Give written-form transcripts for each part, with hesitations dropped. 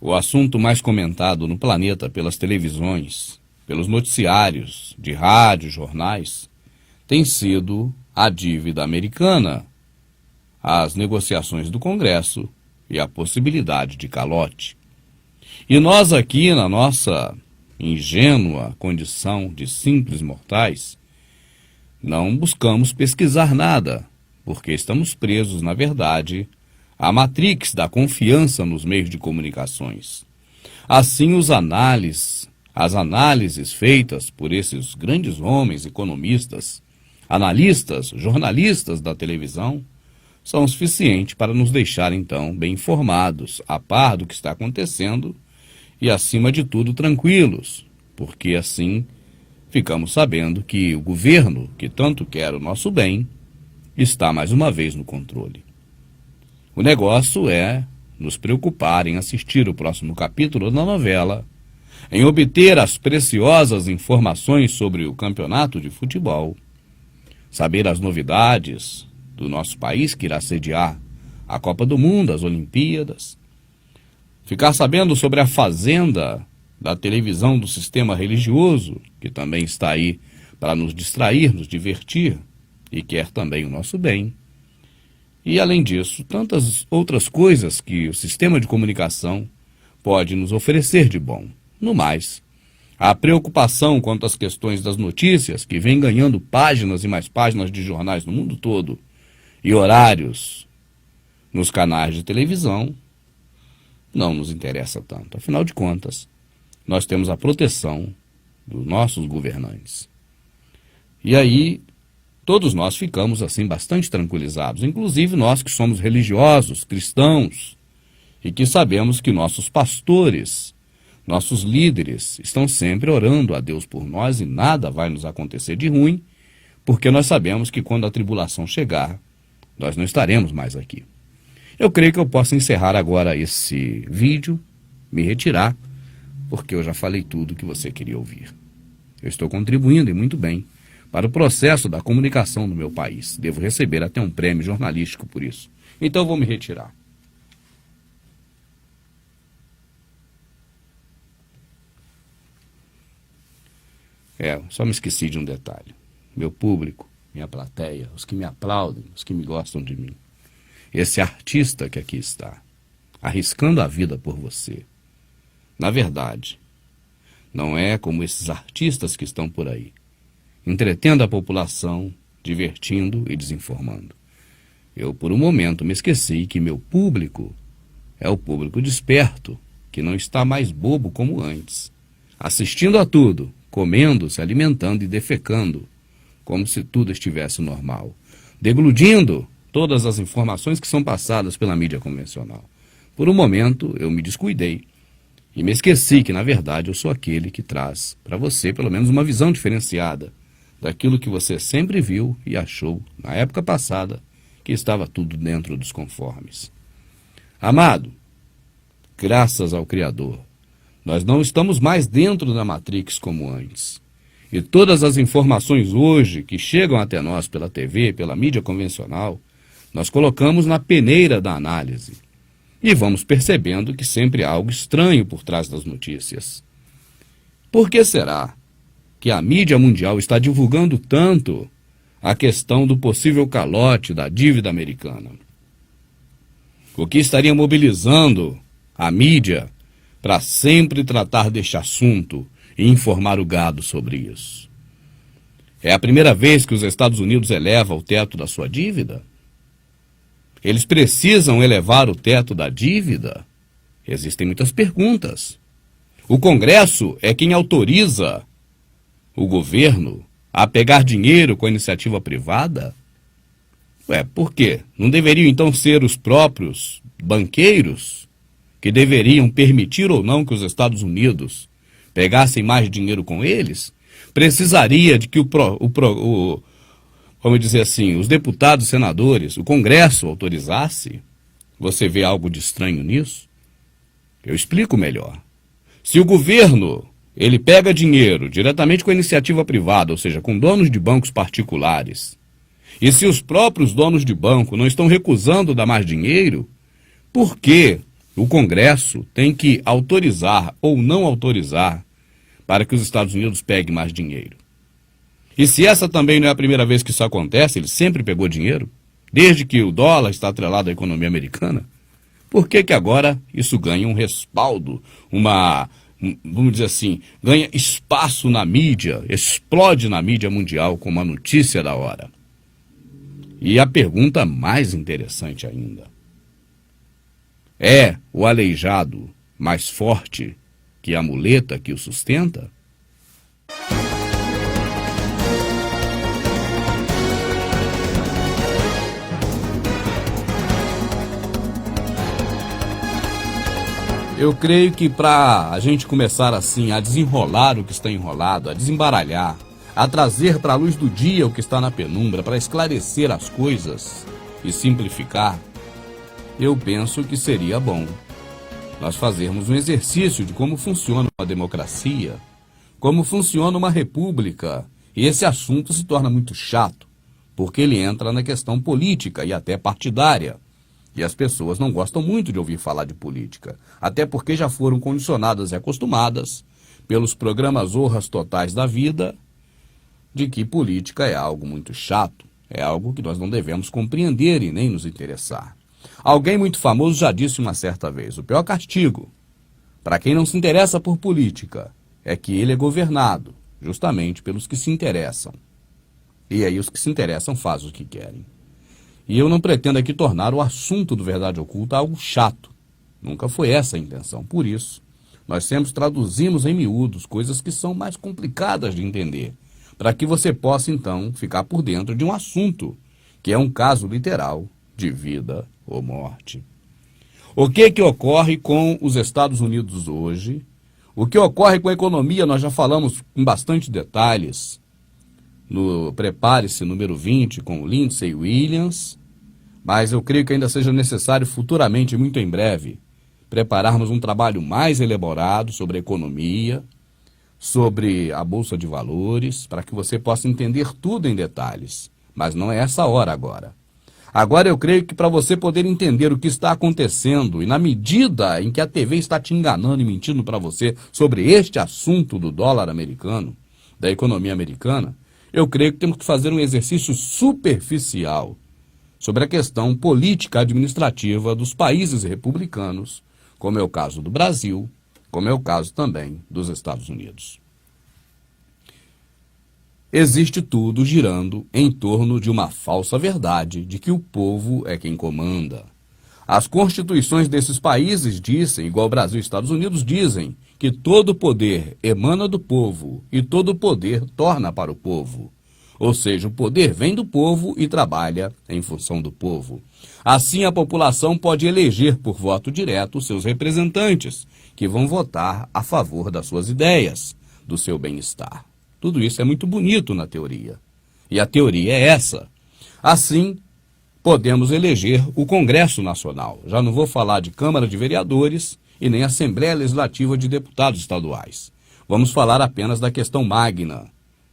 O assunto mais comentado no planeta pelas televisões, pelos noticiários de rádio, jornais, tem sido a dívida americana, as negociações do Congresso e a possibilidade de calote. E nós aqui, na nossa ingênua condição de simples mortais, não buscamos pesquisar nada, porque estamos presos, na verdade, à matrix da confiança nos meios de comunicações. Assim, as análises feitas por esses grandes homens economistas, analistas, jornalistas da televisão, são suficientes para nos deixar, então, bem informados, a par do que está acontecendo e, acima de tudo, tranquilos, porque assim ficamos sabendo que o governo, que tanto quer o nosso bem, está mais uma vez no controle. O negócio é nos preocupar em assistir o próximo capítulo da novela, em obter as preciosas informações sobre o campeonato de futebol, saber as novidades do nosso país que irá sediar a Copa do Mundo, as Olimpíadas, ficar sabendo sobre a fazenda da televisão do sistema religioso, que também está aí para nos distrair, nos divertir e quer também o nosso bem. E, além disso, tantas outras coisas que o sistema de comunicação pode nos oferecer de bom. No mais, a preocupação quanto às questões das notícias, que vem ganhando páginas e mais páginas de jornais no mundo todo, e horários nos canais de televisão, não nos interessa tanto. Afinal de contas, nós temos a proteção dos nossos governantes. E aí, todos nós ficamos assim bastante tranquilizados, inclusive nós que somos religiosos, cristãos, e que sabemos que nossos pastores, nossos líderes, estão sempre orando a Deus por nós e nada vai nos acontecer de ruim, porque nós sabemos que quando a tribulação chegar, nós não estaremos mais aqui. Eu creio que eu posso encerrar agora esse vídeo, me retirar, porque eu já falei tudo que você queria ouvir. Eu estou contribuindo, e muito bem, para o processo da comunicação no meu país. Devo receber até um prêmio jornalístico por isso. Então vou me retirar. Só me esqueci de um detalhe. Meu público, minha plateia, os que me aplaudem, os que me gostam de mim. Esse artista que aqui está, arriscando a vida por você. Na verdade, não é como esses artistas que estão por aí, entretendo a população, divertindo e desinformando. Eu, por um momento, me esqueci que meu público é o público desperto, que não está mais bobo como antes, assistindo a tudo, comendo, se alimentando e defecando, como se tudo estivesse normal, degludindo todas as informações que são passadas pela mídia convencional. Por um momento, eu me descuidei e me esqueci que, na verdade, eu sou aquele que traz para você, pelo menos, uma visão diferenciada daquilo que você sempre viu e achou, na época passada, que estava tudo dentro dos conformes. Amado, graças ao Criador, nós não estamos mais dentro da Matrix como antes. E todas as informações hoje que chegam até nós pela TV, pela mídia convencional, nós colocamos na peneira da análise. E vamos percebendo que sempre há algo estranho por trás das notícias. Por que será que a mídia mundial está divulgando tanto a questão do possível calote da dívida americana? O que estaria mobilizando a mídia para sempre tratar deste assunto e informar o gado sobre isso? É a primeira vez que os Estados Unidos eleva o teto da sua dívida? Eles precisam elevar o teto da dívida? Existem muitas perguntas. O Congresso é quem autoriza o governo a pegar dinheiro com a iniciativa privada? Por quê? Não deveriam então ser os próprios banqueiros que deveriam permitir ou não que os Estados Unidos pegassem mais dinheiro com eles? Precisaria de que vamos dizer assim, os deputados, senadores, o Congresso autorizasse? Você vê algo de estranho nisso? Eu explico melhor. Se o governo, ele pega dinheiro diretamente com a iniciativa privada, ou seja, com donos de bancos particulares, e se os próprios donos de banco não estão recusando dar mais dinheiro, por que O Congresso tem que autorizar ou não autorizar para que os Estados Unidos peguem mais dinheiro. E se essa também não é a primeira vez que isso acontece, ele sempre pegou dinheiro, desde que o dólar está atrelado à economia americana, por que que agora isso ganha um respaldo, vamos dizer assim, ganha espaço na mídia, explode na mídia mundial como a notícia da hora? E a pergunta mais interessante ainda: é o aleijado mais forte que a muleta que o sustenta? Eu creio que para a gente começar assim a desenrolar o que está enrolado, a desembaralhar, a trazer para a luz do dia o que está na penumbra, para esclarecer as coisas e simplificar, eu penso que seria bom nós fazermos um exercício de como funciona uma democracia, como funciona uma república. E esse assunto se torna muito chato, porque ele entra na questão política e até partidária. E as pessoas não gostam muito de ouvir falar de política, até porque já foram condicionadas e acostumadas pelos programas Zorras Totais da vida, de que política é algo muito chato, é algo que nós não devemos compreender e nem nos interessar. Alguém muito famoso já disse uma certa vez: o pior castigo para quem não se interessa por política é que ele é governado justamente pelos que se interessam. E aí os que se interessam fazem o que querem. E eu não pretendo aqui tornar o assunto do Verdade Oculta algo chato. Nunca foi essa a intenção. Por isso, nós sempre traduzimos em miúdos coisas que são mais complicadas de entender, para que você possa, então, ficar por dentro de um assunto que é um caso literal de vida ou morte. O que ocorre com os Estados Unidos hoje? O que ocorre com a economia? Nós já falamos com bastante detalhes no Prepare-se número 20 com o Lindsay Williams, mas eu creio que ainda seja necessário futuramente, muito em breve, prepararmos um trabalho mais elaborado sobre a economia, sobre a Bolsa de Valores, para que você possa entender tudo em detalhes. Mas não é essa hora agora. Agora eu creio que para você poder entender o que está acontecendo e na medida em que a TV está te enganando e mentindo para você sobre este assunto do dólar americano, da economia americana, eu creio que temos que fazer um exercício superficial sobre a questão política administrativa dos países republicanos, como é o caso do Brasil, como é o caso também dos Estados Unidos. Existe tudo girando em torno de uma falsa verdade de que o povo é quem comanda. As constituições desses países dizem, igual Brasil e Estados Unidos, dizem que todo poder emana do povo e todo poder torna para o povo. Ou seja, o poder vem do povo e trabalha em função do povo. Assim, a população pode eleger por voto direto os seus representantes, que vão votar a favor das suas ideias, do seu bem-estar. Tudo isso é muito bonito na teoria. E a teoria é essa. Assim, podemos eleger o Congresso Nacional. Já não vou falar de Câmara de Vereadores e nem Assembleia Legislativa de Deputados Estaduais. Vamos falar apenas da questão magna,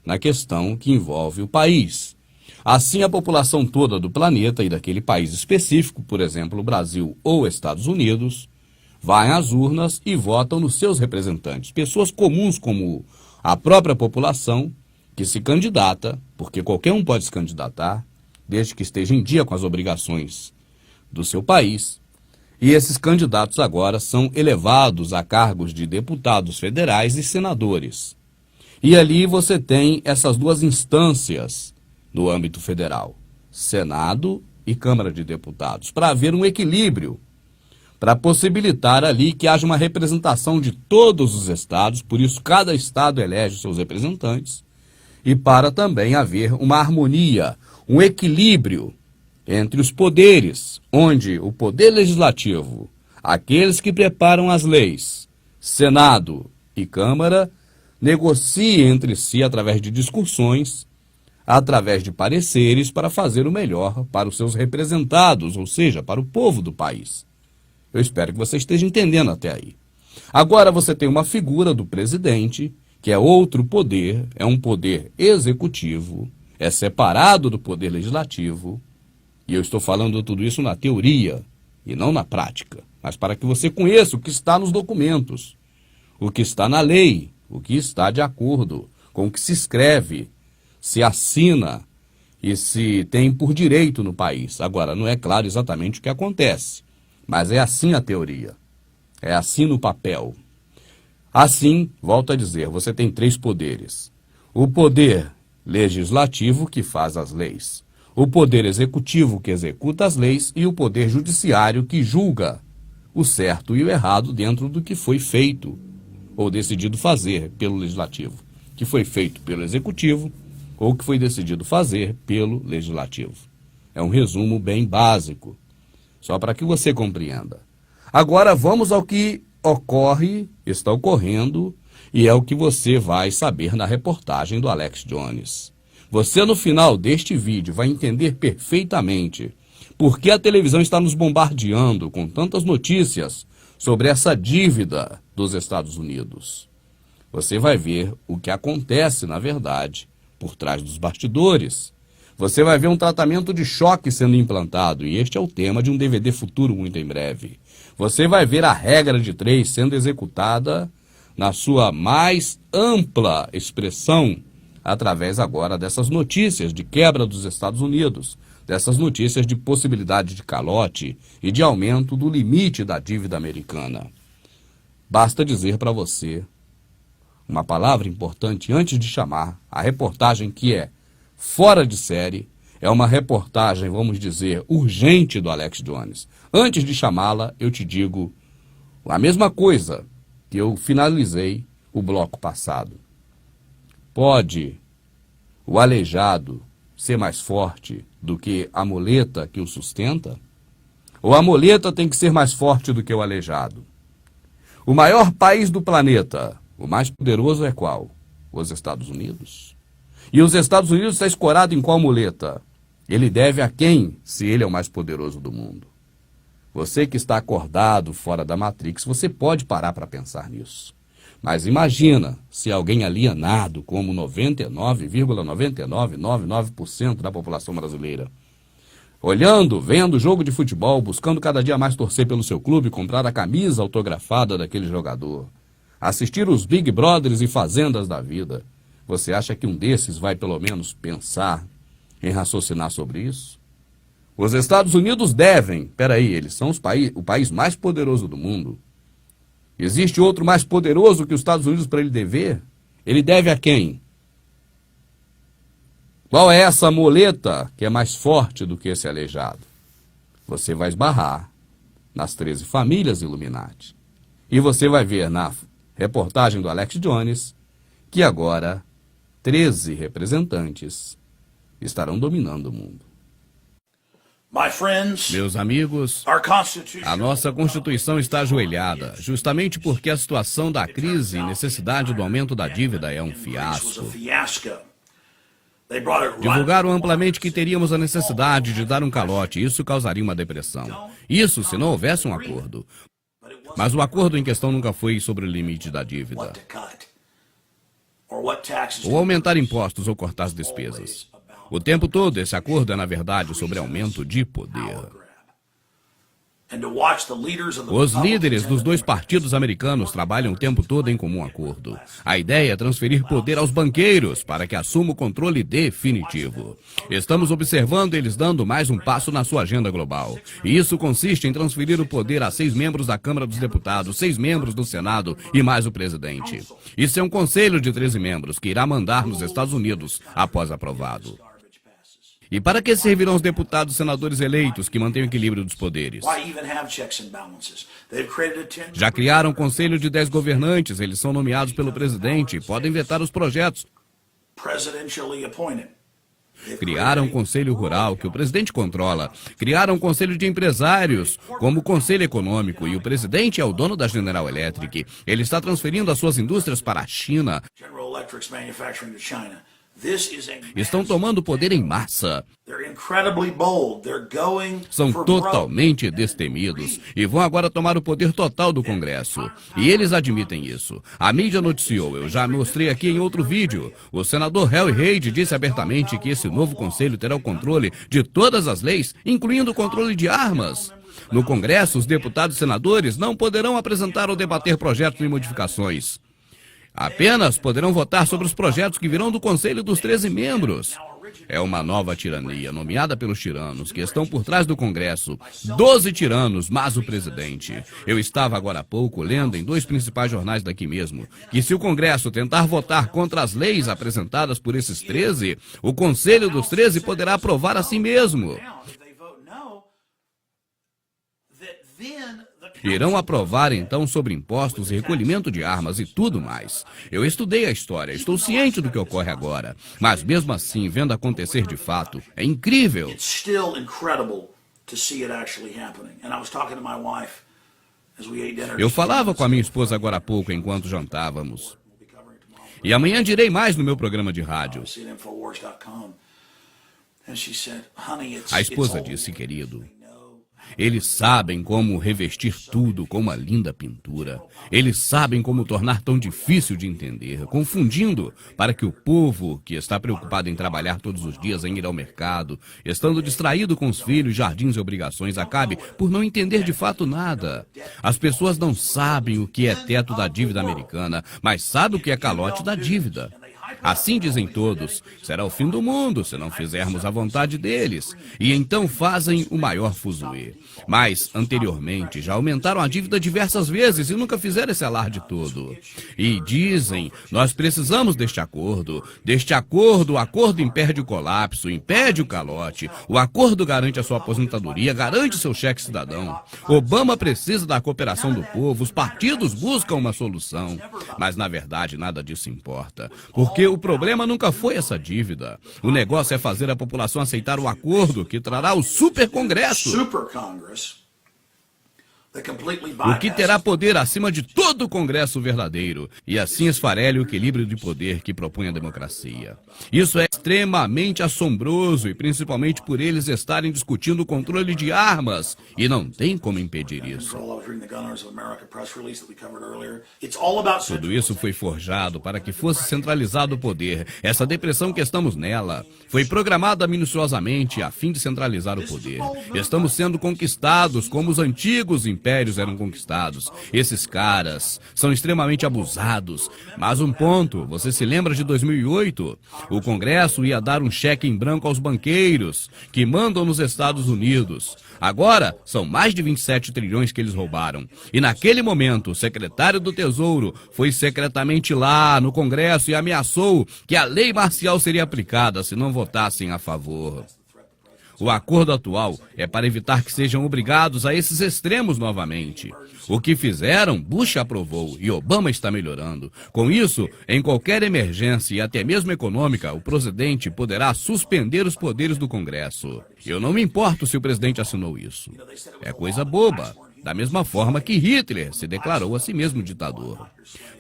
na questão que envolve o país. Assim, a população toda do planeta e daquele país específico, por exemplo, o Brasil ou Estados Unidos, vai às urnas e votam nos seus representantes. Pessoas comuns como a própria população que se candidata, porque qualquer um pode se candidatar, desde que esteja em dia com as obrigações do seu país. E esses candidatos agora são elevados a cargos de deputados federais e senadores. E ali você tem essas duas instâncias no âmbito federal, Senado e Câmara de Deputados, para haver um equilíbrio, para possibilitar ali que haja uma representação de todos os estados, por isso cada estado elege seus representantes, e para também haver uma harmonia, um equilíbrio entre os poderes, onde o poder legislativo, aqueles que preparam as leis, Senado e Câmara, negociem entre si através de discussões, através de pareceres, para fazer o melhor para os seus representados, ou seja, para o povo do país. Eu espero que você esteja entendendo até aí. Agora você tem uma figura do presidente, que é outro poder, é um poder executivo, é separado do poder legislativo, e eu estou falando tudo isso na teoria e não na prática. mas para que você conheça o que está nos documentos, o que está na lei, o que está de acordo com o que se escreve, se assina e se tem por direito no país. Agora, não é claro exatamente o que acontece, mas é assim a teoria, é assim no papel. Assim, volto a dizer, você tem 3 poderes. O poder legislativo, que faz as leis. O poder executivo, que executa as leis. E o poder judiciário, que julga o certo e o errado dentro do que foi feito ou decidido fazer pelo legislativo. Que foi feito pelo executivo ou que foi decidido fazer pelo legislativo. É um resumo bem básico, só para que você compreenda. Agora vamos ao que está ocorrendo, e é o que você vai saber na reportagem do Alex Jones. Você, no final deste vídeo, vai entender perfeitamente por que a televisão está nos bombardeando com tantas notícias sobre essa dívida dos Estados Unidos. Você vai ver o que acontece, na verdade, por trás dos bastidores. Você vai ver um tratamento de choque sendo implantado, e este é o tema de um DVD futuro muito em breve. Você vai ver a regra de 3 sendo executada na sua mais ampla expressão, através agora dessas notícias de quebra dos Estados Unidos, dessas notícias de possibilidade de calote e de aumento do limite da dívida americana. Basta dizer para você uma palavra importante antes de chamar a reportagem, que é fora de série, é uma reportagem, vamos dizer, urgente do Alex Jones. Antes de chamá-la, eu te digo a mesma coisa que eu finalizei o bloco passado. Pode o aleijado ser mais forte do que a muleta que o sustenta? Ou a muleta tem que ser mais forte do que o aleijado? O maior país do planeta, o mais poderoso é qual? Os Estados Unidos. E os Estados Unidos está escorado em qual muleta? Ele deve a quem, se ele é o mais poderoso do mundo? Você que está acordado fora da Matrix, você pode parar para pensar nisso. Mas imagina se alguém alienado, como 99,9999% da população brasileira, olhando, vendo jogo de futebol, buscando cada dia mais torcer pelo seu clube, comprar a camisa autografada daquele jogador, assistir os Big Brothers e Fazendas da vida. Você acha que um desses vai pelo menos pensar em raciocinar sobre isso? Os Estados Unidos devem, eles são o país mais poderoso do mundo. Existe outro mais poderoso que os Estados Unidos para ele dever? Ele deve a quem? Qual é essa muleta que é mais forte do que esse aleijado? Você vai esbarrar nas 13 famílias Illuminati. E você vai ver na reportagem do Alex Jones que agora 13 representantes estarão dominando o mundo. Meus amigos, a nossa Constituição está ajoelhada, justamente porque a situação da crise e necessidade do aumento da dívida é um fiasco. Divulgaram amplamente que teríamos a necessidade de dar um calote, e isso causaria uma depressão. Isso se não houvesse um acordo. Mas o acordo em questão nunca foi sobre o limite da dívida, ou aumentar impostos ou cortar as despesas. O tempo todo, esse acordo é, na verdade, sobre aumento de poder. Os líderes dos 2 partidos americanos trabalham o tempo todo em comum acordo. A ideia é transferir poder aos banqueiros para que assumam o controle definitivo. Estamos observando eles dando mais um passo na sua agenda global. E isso consiste em transferir o poder a 6 membros da Câmara dos Deputados, 6 membros do Senado e mais o presidente. Isso é um conselho de 13 membros que irá mandar nos Estados Unidos após aprovado. E para que servirão os deputados e senadores eleitos que mantêm o equilíbrio dos poderes? Já criaram um conselho de 10 governantes, eles são nomeados pelo presidente e podem vetar os projetos. Criaram um conselho rural que o presidente controla. Criaram um conselho de empresários, como o conselho econômico, e o presidente é o dono da General Electric. Ele está transferindo as suas indústrias para a China. Estão tomando poder em massa. São totalmente destemidos e vão agora tomar o poder total do Congresso. E eles admitem isso. A mídia noticiou, eu já mostrei aqui em outro vídeo. O senador Harry Reid disse abertamente que esse novo conselho terá o controle de todas as leis, incluindo o controle de armas. No Congresso, os deputados e senadores não poderão apresentar ou debater projetos e modificações. Apenas poderão votar sobre os projetos que virão do Conselho dos 13 membros. É uma nova tirania, nomeada pelos tiranos, que estão por trás do Congresso. 12 tiranos, mas o presidente. Eu estava agora há pouco lendo em 2 principais jornais daqui mesmo, que se o Congresso tentar votar contra as leis apresentadas por esses 13, o Conselho dos 13 poderá aprovar a si mesmo. Irão aprovar então sobre impostos e recolhimento de armas e tudo mais. Eu estudei a história, estou ciente do que ocorre agora, mas mesmo assim, vendo acontecer de fato, é incrível. Eu falava com a minha esposa agora há pouco enquanto jantávamos. E amanhã direi mais no meu programa de rádio. A esposa disse, querido, eles sabem como revestir tudo com uma linda pintura. Eles sabem como tornar tão difícil de entender, confundindo, para que o povo, que está preocupado em trabalhar todos os dias, em ir ao mercado, estando distraído com os filhos, jardins e obrigações, acabe por não entender de fato nada. As pessoas não sabem o que é teto da dívida americana, mas sabem o que é calote da dívida. Assim dizem todos, será o fim do mundo se não fizermos a vontade deles. E então fazem o maior fuzuê. Mas, anteriormente, já aumentaram a dívida diversas vezes e nunca fizeram esse alarde todo. E dizem, nós precisamos deste acordo. Deste acordo, o acordo impede o colapso, impede o calote. O acordo garante a sua aposentadoria, garante seu cheque cidadão. Obama precisa da cooperação do povo, os partidos buscam uma solução. Mas, na verdade, nada disso importa. Porque o problema nunca foi essa dívida. O negócio é fazer a população aceitar o acordo que trará o Super Congresso. O que terá poder acima de todo o Congresso verdadeiro, e assim esfarele o equilíbrio de poder que propõe a democracia. Isso é extremamente assombroso, e principalmente por eles estarem discutindo o controle de armas, e não tem como impedir isso. Tudo isso foi forjado para que fosse centralizado o poder. Essa depressão que estamos nela foi programada minuciosamente a fim de centralizar o poder. Estamos sendo conquistados como os antigos impérios eram conquistados. Esses caras são extremamente abusados. Mas um ponto, você se lembra de 2008? O Congresso ia dar um cheque em branco aos banqueiros que mandam nos Estados Unidos. Agora, são mais de 27 trilhões que eles roubaram. E naquele momento, o secretário do Tesouro foi secretamente lá no Congresso e ameaçou que a lei marcial seria aplicada se não votassem a favor. O acordo atual é para evitar que sejam obrigados a esses extremos novamente. O que fizeram, Bush aprovou e Obama está melhorando. Com isso, em qualquer emergência e até mesmo econômica, o presidente poderá suspender os poderes do Congresso. Eu não me importo se o presidente assinou isso. É coisa boba. Da mesma forma que Hitler se declarou a si mesmo ditador.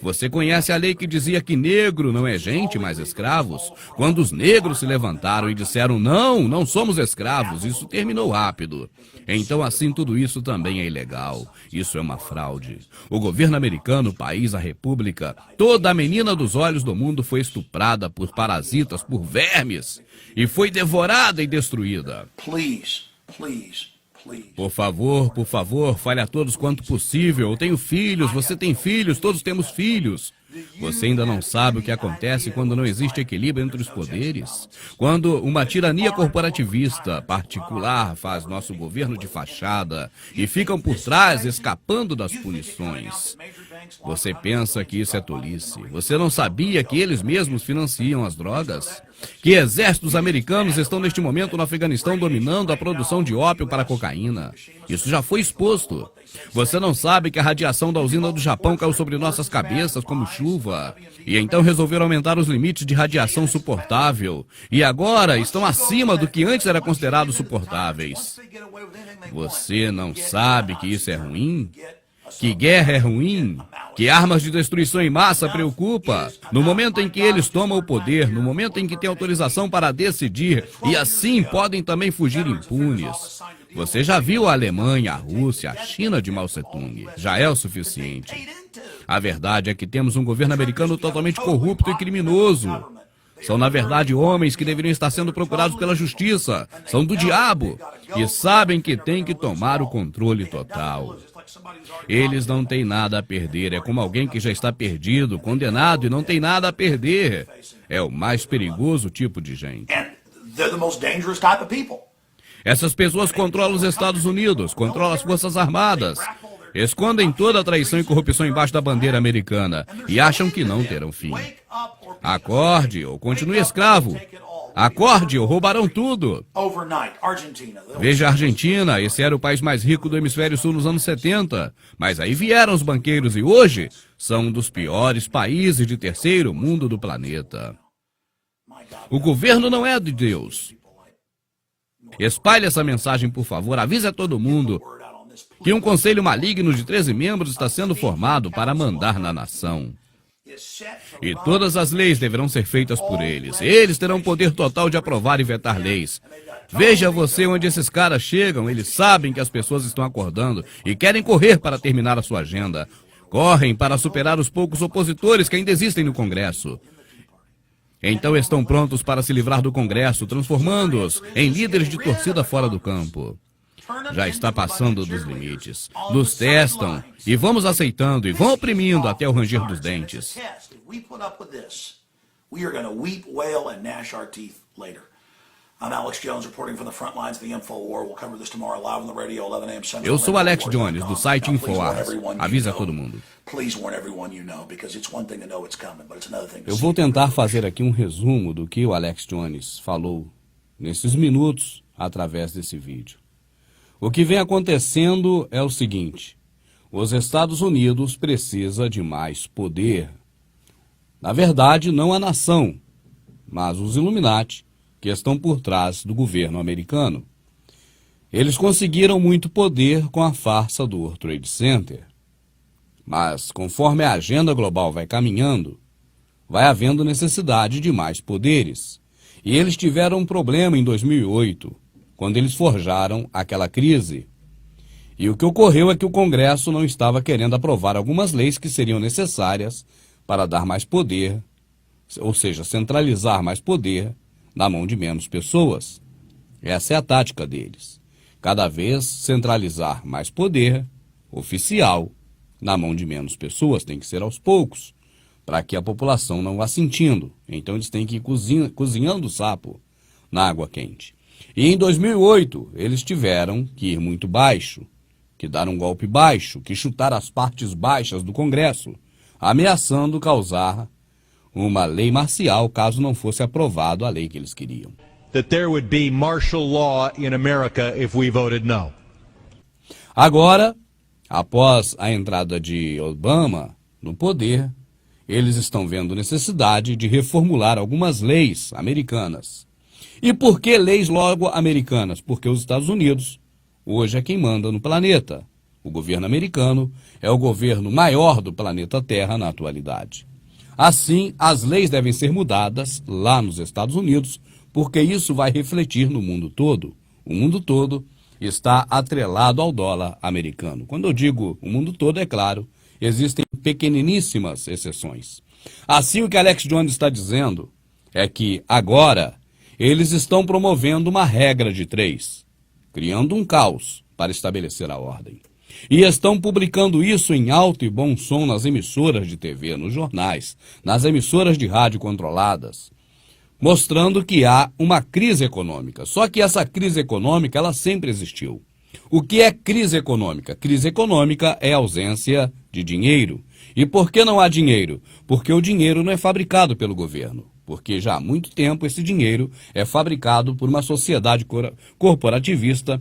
Você conhece a lei que dizia que negro não é gente, mas escravos? Quando os negros se levantaram e disseram, não somos escravos, isso terminou rápido. Então assim tudo isso também é ilegal. Isso é uma fraude. O governo americano, o país, a república, toda a menina dos olhos do mundo foi estuprada por parasitas, por vermes, e foi devorada e destruída. Por favor, fale a todos quanto possível. Eu tenho filhos, você tem filhos, todos temos filhos. Você ainda não sabe o que acontece quando não existe equilíbrio entre os poderes? Quando uma tirania corporativista particular faz nosso governo de fachada e ficam por trás escapando das punições. Você pensa que isso é tolice? Você não sabia que eles mesmos financiam as drogas? Que exércitos americanos estão neste momento no Afeganistão dominando a produção de ópio para cocaína? Isso já foi exposto. Você não sabe que a radiação da usina do Japão caiu sobre nossas cabeças como chuva? E então resolveram aumentar os limites de radiação suportável. E agora estão acima do que antes era considerado suportáveis. Você não sabe que isso é ruim? Que guerra é ruim? Que armas de destruição em massa preocupa? No momento em que eles tomam o poder, no momento em que têm autorização para decidir, e assim podem também fugir impunes. Você já viu a Alemanha, a Rússia, a China de Mao Tse-tung. Já é o suficiente. A verdade é que temos um governo americano totalmente corrupto e criminoso. São, na verdade, homens que deveriam estar sendo procurados pela justiça. São do diabo e sabem que têm que tomar o controle total. Eles não têm nada a perder. É como alguém que já está perdido, condenado e não tem nada a perder. É o mais perigoso tipo de gente. Essas pessoas controlam os Estados Unidos, controlam as Forças Armadas, escondem toda a traição e corrupção embaixo da bandeira americana e acham que não terão fim. Acorde ou continue escravo. Acorde ou roubarão tudo. Veja a Argentina, esse era o país mais rico do hemisfério sul nos anos 70. Mas aí vieram os banqueiros e hoje são um dos piores países de terceiro mundo do planeta. O governo não é de Deus. Espalhe essa mensagem, por favor. Avise a todo mundo que um conselho maligno de 13 membros está sendo formado para mandar na nação. E todas as leis deverão ser feitas por eles. Eles terão poder total de aprovar e vetar leis. Veja você onde esses caras chegam. Eles sabem que as pessoas estão acordando e querem correr para terminar a sua agenda. Correm para superar os poucos opositores que ainda existem no Congresso. Então estão prontos para se livrar do Congresso, transformando-os em líderes de torcida fora do campo. Já está passando dos limites. Nos testam e vamos aceitando e vão oprimindo até o ranger dos dentes. Eu sou Alex Jones, do site InfoWars. Avisa todo mundo. Eu vou tentar fazer aqui um resumo do que o Alex Jones falou nesses minutos através desse vídeo. O que vem acontecendo é o seguinte: os Estados Unidos precisam de mais poder. Na verdade, não a nação, mas os Illuminati, que estão por trás do governo americano. Eles conseguiram muito poder com a farsa do World Trade Center. Mas, conforme a agenda global vai caminhando, vai havendo necessidade de mais poderes. E eles tiveram um problema em 2008, quando eles forjaram aquela crise. E o que ocorreu é que o Congresso não estava querendo aprovar algumas leis que seriam necessárias para dar mais poder, ou seja, centralizar mais poder na mão de menos pessoas. Essa é a tática deles. Cada vez centralizar mais poder oficial na mão de menos pessoas. Tem que ser aos poucos, para que a população não vá sentindo. Então eles têm que ir cozinhando o sapo na água quente. E em 2008, eles tiveram que ir muito baixo, que dar um golpe baixo, que chutar as partes baixas do Congresso, ameaçando causar uma lei marcial caso não fosse aprovado a lei que eles queriam. That there would be martial law in America if we voted no. Agora, após a entrada de Obama no poder, eles estão vendo necessidade de reformular algumas leis americanas. E por que leis logo americanas? Porque os Estados Unidos hoje é quem manda no planeta. O governo americano é o governo maior do planeta Terra na atualidade. Assim, as leis devem ser mudadas lá nos Estados Unidos, porque isso vai refletir no mundo todo. O mundo todo está atrelado ao dólar americano. Quando eu digo o mundo todo, é claro, existem pequeniníssimas exceções. Assim, o que Alex Jones está dizendo é que agora eles estão promovendo uma regra de 3, criando um caos para estabelecer a ordem. E estão publicando isso em alto e bom som nas emissoras de TV, nos jornais, nas emissoras de rádio controladas, mostrando que há uma crise econômica. Só que essa crise econômica, ela sempre existiu. O que é crise econômica? Crise econômica é ausência de dinheiro. E por que não há dinheiro? Porque o dinheiro não é fabricado pelo governo. Porque já há muito tempo esse dinheiro é fabricado por uma sociedade corporativista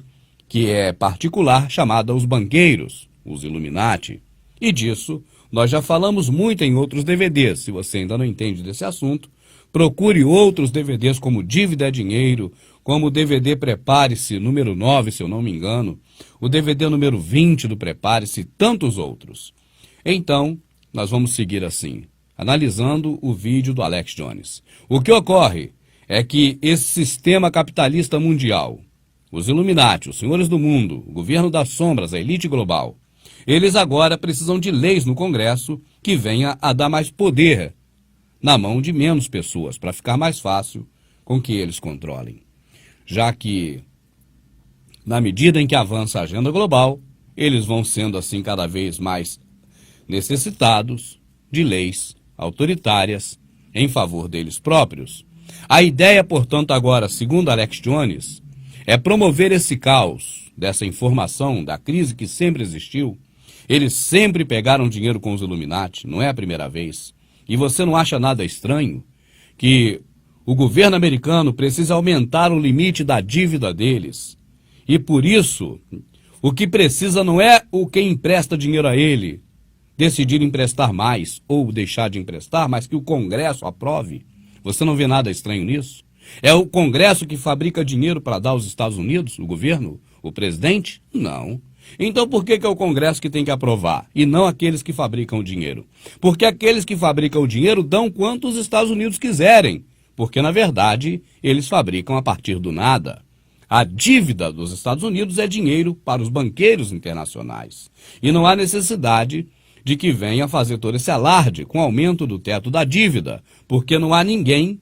que é particular, chamada os banqueiros, os Illuminati. E disso nós já falamos muito em outros DVDs. Se você ainda não entende desse assunto, procure outros DVDs como Dívida é Dinheiro, como o DVD Prepare-se número 9, se eu não me engano, o DVD número 20 do Prepare-se e tantos outros. Então, nós vamos seguir assim, analisando o vídeo do Alex Jones. O que ocorre é que esse sistema capitalista mundial, os Illuminati, os senhores do mundo, o governo das sombras, a elite global, eles agora precisam de leis no Congresso que venha a dar mais poder na mão de menos pessoas, para ficar mais fácil com que eles controlem. Já que, na medida em que avança a agenda global, eles vão sendo assim cada vez mais necessitados de leis autoritárias em favor deles próprios. A ideia, portanto, agora, segundo Alex Jones, é promover esse caos dessa informação, da crise que sempre existiu. Eles sempre pegaram dinheiro com os Illuminati, não é a primeira vez. E você não acha nada estranho que o governo americano precisa aumentar o limite da dívida deles. E por isso, o que precisa não é o quem empresta dinheiro a ele decidir emprestar mais ou deixar de emprestar, mas que o Congresso aprove. Você não vê nada estranho nisso? É o Congresso que fabrica dinheiro para dar aos Estados Unidos, o governo, o presidente? Não. Então por que é o Congresso que tem que aprovar e não aqueles que fabricam o dinheiro? Porque aqueles que fabricam o dinheiro dão quanto os Estados Unidos quiserem, porque na verdade eles fabricam a partir do nada. A dívida dos Estados Unidos é dinheiro para os banqueiros internacionais. E não há necessidade de que venha fazer todo esse alarde com o aumento do teto da dívida, porque não há ninguém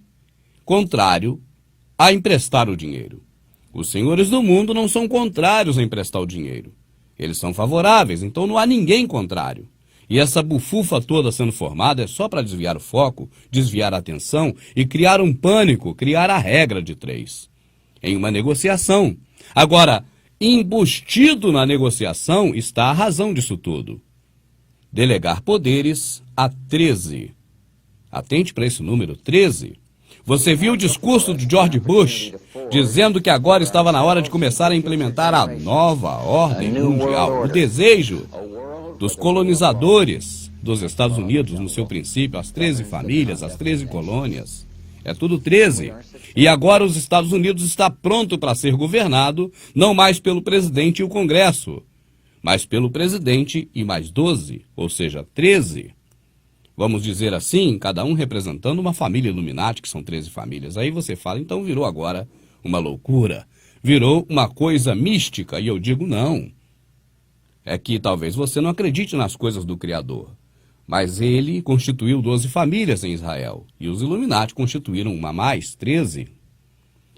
contrário a emprestar o dinheiro. Os senhores do mundo não são contrários a emprestar o dinheiro. Eles são favoráveis, então não há ninguém contrário. E essa bufufa toda sendo formada é só para desviar o foco, desviar a atenção e criar um pânico, criar a regra de 3. Em uma negociação. Agora, embustido na negociação está a razão disso tudo. Delegar poderes a 13. Atente para esse número, 13. Você viu o discurso de George Bush dizendo que agora estava na hora de começar a implementar a nova ordem mundial, o desejo dos colonizadores dos Estados Unidos, no seu princípio, as 13 famílias, as 13 colônias. É tudo 13. E agora os Estados Unidos está pronto para ser governado, não mais pelo presidente e o Congresso, mas pelo presidente e mais 12, ou seja, 13. Vamos dizer assim, cada um representando uma família Illuminati, que são 13 famílias. Aí você fala, então virou agora uma loucura, virou uma coisa mística, e eu digo não. É que talvez você não acredite nas coisas do Criador, mas ele constituiu 12 famílias em Israel, e os Illuminati constituíram uma mais, 13.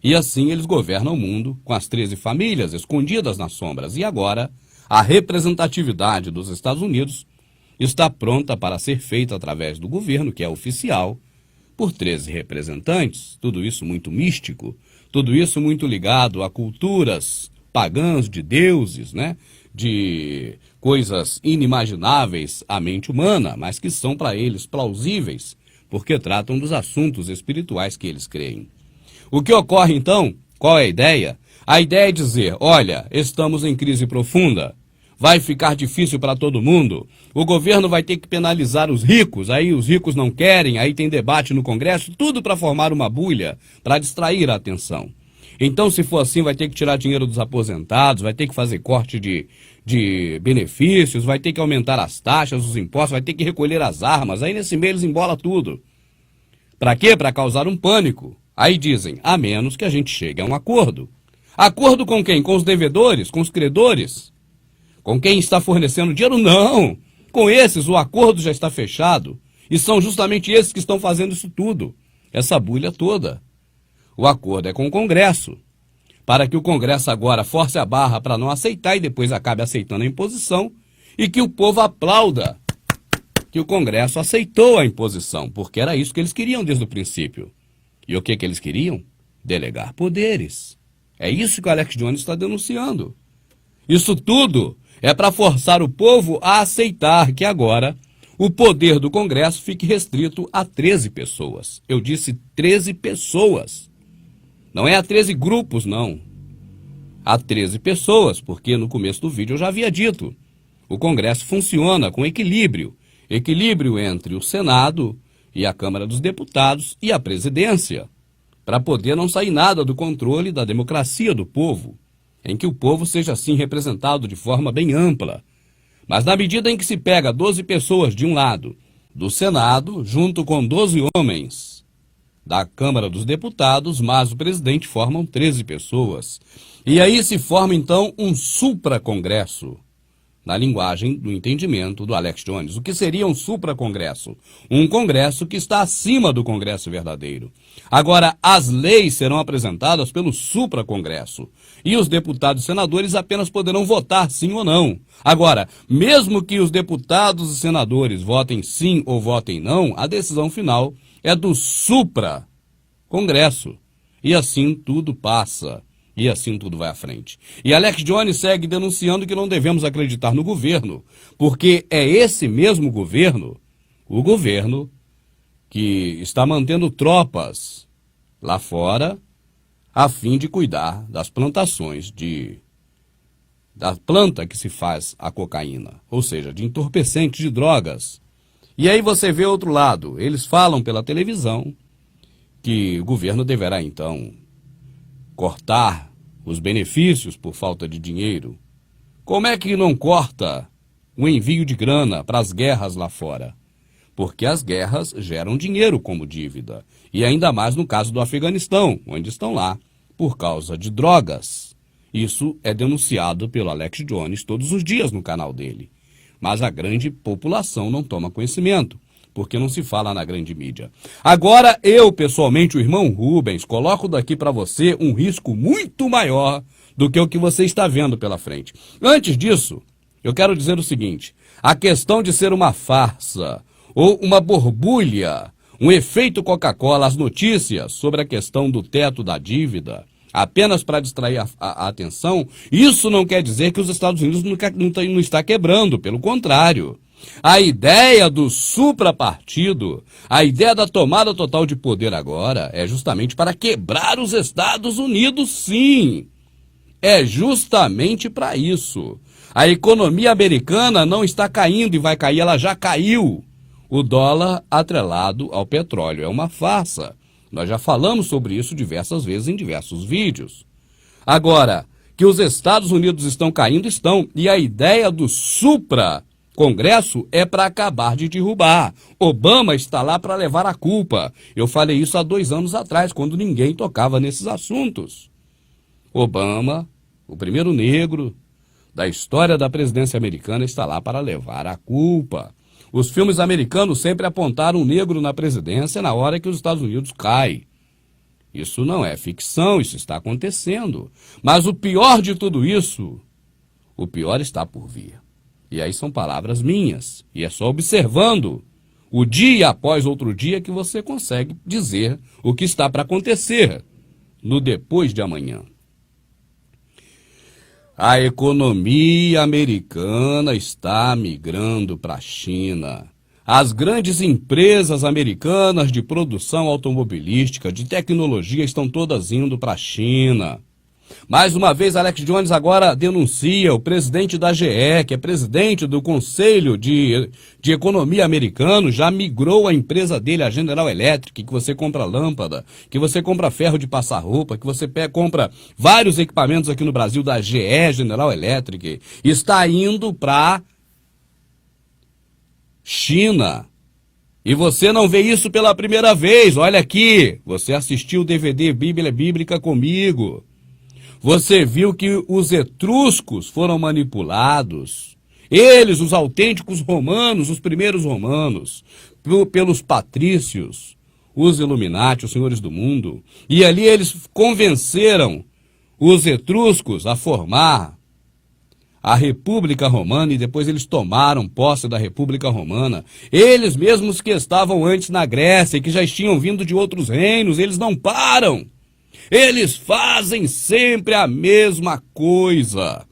E assim eles governam o mundo com as 13 famílias escondidas nas sombras. E agora, a representatividade dos Estados Unidos está pronta para ser feita através do governo, que é oficial, por 13 representantes. Tudo isso muito místico, tudo isso muito ligado a culturas pagãs de deuses, né? De coisas inimagináveis à mente humana, mas que são para eles plausíveis, porque tratam dos assuntos espirituais que eles creem. O que ocorre então? Qual é a ideia? A ideia é dizer, olha, estamos em crise profunda, vai ficar difícil para todo mundo, o governo vai ter que penalizar os ricos, aí os ricos não querem, aí tem debate no Congresso, tudo para formar uma bolha, para distrair a atenção. Então, se for assim, vai ter que tirar dinheiro dos aposentados, vai ter que fazer corte de benefícios, vai ter que aumentar as taxas, os impostos, vai ter que recolher as armas, aí nesse meio eles embolam tudo. Para quê? Para causar um pânico. Aí dizem, a menos que a gente chegue a um acordo. Acordo com quem? Com os devedores? Com os credores? Com quem está fornecendo dinheiro? Não! Com esses o acordo já está fechado. E são justamente esses que estão fazendo isso tudo. Essa bulha toda. O acordo é com o Congresso. Para que o Congresso agora force a barra para não aceitar e depois acabe aceitando a imposição e que o povo aplauda que o Congresso aceitou a imposição, porque era isso que eles queriam desde o princípio. E o que eles queriam? Delegar poderes. É isso que o Alex Jones está denunciando. Isso tudo é para forçar o povo a aceitar que agora o poder do Congresso fique restrito a 13 pessoas. Eu disse 13 pessoas. Não é a 13 grupos, não. A 13 pessoas, porque no começo do vídeo eu já havia dito. O Congresso funciona com equilíbrio. Equilíbrio entre o Senado e a Câmara dos Deputados e a presidência, para poder não sair nada do controle da democracia do povo, em que o povo seja assim representado de forma bem ampla. Mas na medida em que se pega 12 pessoas de um lado do Senado, junto com 12 homens da Câmara dos Deputados, mas o presidente, formam 13 pessoas. E aí se forma então um supra-congresso, na linguagem do entendimento do Alex Jones. O que seria um supracongresso? Um congresso que está acima do congresso verdadeiro. Agora, as leis serão apresentadas pelo supracongresso e os deputados e senadores apenas poderão votar sim ou não. Agora, mesmo que os deputados e senadores votem sim ou votem não, a decisão final é do supracongresso. E assim tudo passa. E assim tudo vai à frente. E Alex Jones segue denunciando que não devemos acreditar no governo, porque é esse mesmo governo, o governo que está mantendo tropas lá fora a fim de cuidar das plantações da planta que se faz a cocaína, ou seja, de entorpecentes de drogas. E aí você vê outro lado, eles falam pela televisão que o governo deverá então cortar os benefícios por falta de dinheiro. Como é que não corta o envio de grana para as guerras lá fora? Porque as guerras geram dinheiro como dívida. E ainda mais no caso do Afeganistão, onde estão lá por causa de drogas. Isso é denunciado pelo Alex Jones todos os dias no canal dele. Mas a grande população não toma conhecimento, porque não se fala na grande mídia. Agora, eu, pessoalmente, o irmão Rubens, coloco daqui para você um risco muito maior do que o que você está vendo pela frente. Antes disso, eu quero dizer o seguinte, a questão de ser uma farsa ou uma borbulha, um efeito Coca-Cola, as notícias sobre a questão do teto da dívida, apenas para distrair a atenção, isso não quer dizer que os Estados Unidos não está quebrando, pelo contrário. A ideia do suprapartido, a ideia da tomada total de poder agora é justamente para quebrar os Estados Unidos, sim. É justamente para isso. A economia americana não está caindo e vai cair, ela já caiu. O dólar atrelado ao petróleo é uma farsa. Nós já falamos sobre isso diversas vezes em diversos vídeos. Agora, que os Estados Unidos estão caindo, estão. E a ideia do Congresso é para acabar de derrubar. Obama está lá para levar a culpa. Eu falei isso há 2 anos atrás, quando ninguém tocava nesses assuntos. Obama, o primeiro negro da história da presidência americana, está lá para levar a culpa. Os filmes americanos sempre apontaram um negro na presidência na hora que os Estados Unidos caem. Isso não é ficção, isso está acontecendo. Mas o pior de tudo isso, o pior está por vir. E aí são palavras minhas. E é só observando o dia após outro dia que você consegue dizer o que está para acontecer no depois de amanhã. A economia americana está migrando para a China. As grandes empresas americanas de produção automobilística, de tecnologia, estão todas indo para a China. Mais uma vez, Alex Jones agora denuncia o presidente da GE, que é presidente do Conselho de Economia americano, já migrou a empresa dele, a General Electric, que você compra lâmpada, que você compra ferro de passar roupa, que você compra vários equipamentos aqui no Brasil da GE, General Electric, está indo para China. E você não vê isso pela primeira vez, olha aqui, você assistiu o DVD Bíblia Bíblica comigo. Você viu que os etruscos foram manipulados. Eles, os autênticos romanos, os primeiros romanos, pelos patrícios, os Illuminati, os senhores do mundo. E ali eles convenceram os etruscos a formar a República Romana e depois eles tomaram posse da República Romana. Eles mesmos que estavam antes na Grécia e que já tinham vindo de outros reinos, eles não param. Eles fazem sempre a mesma coisa.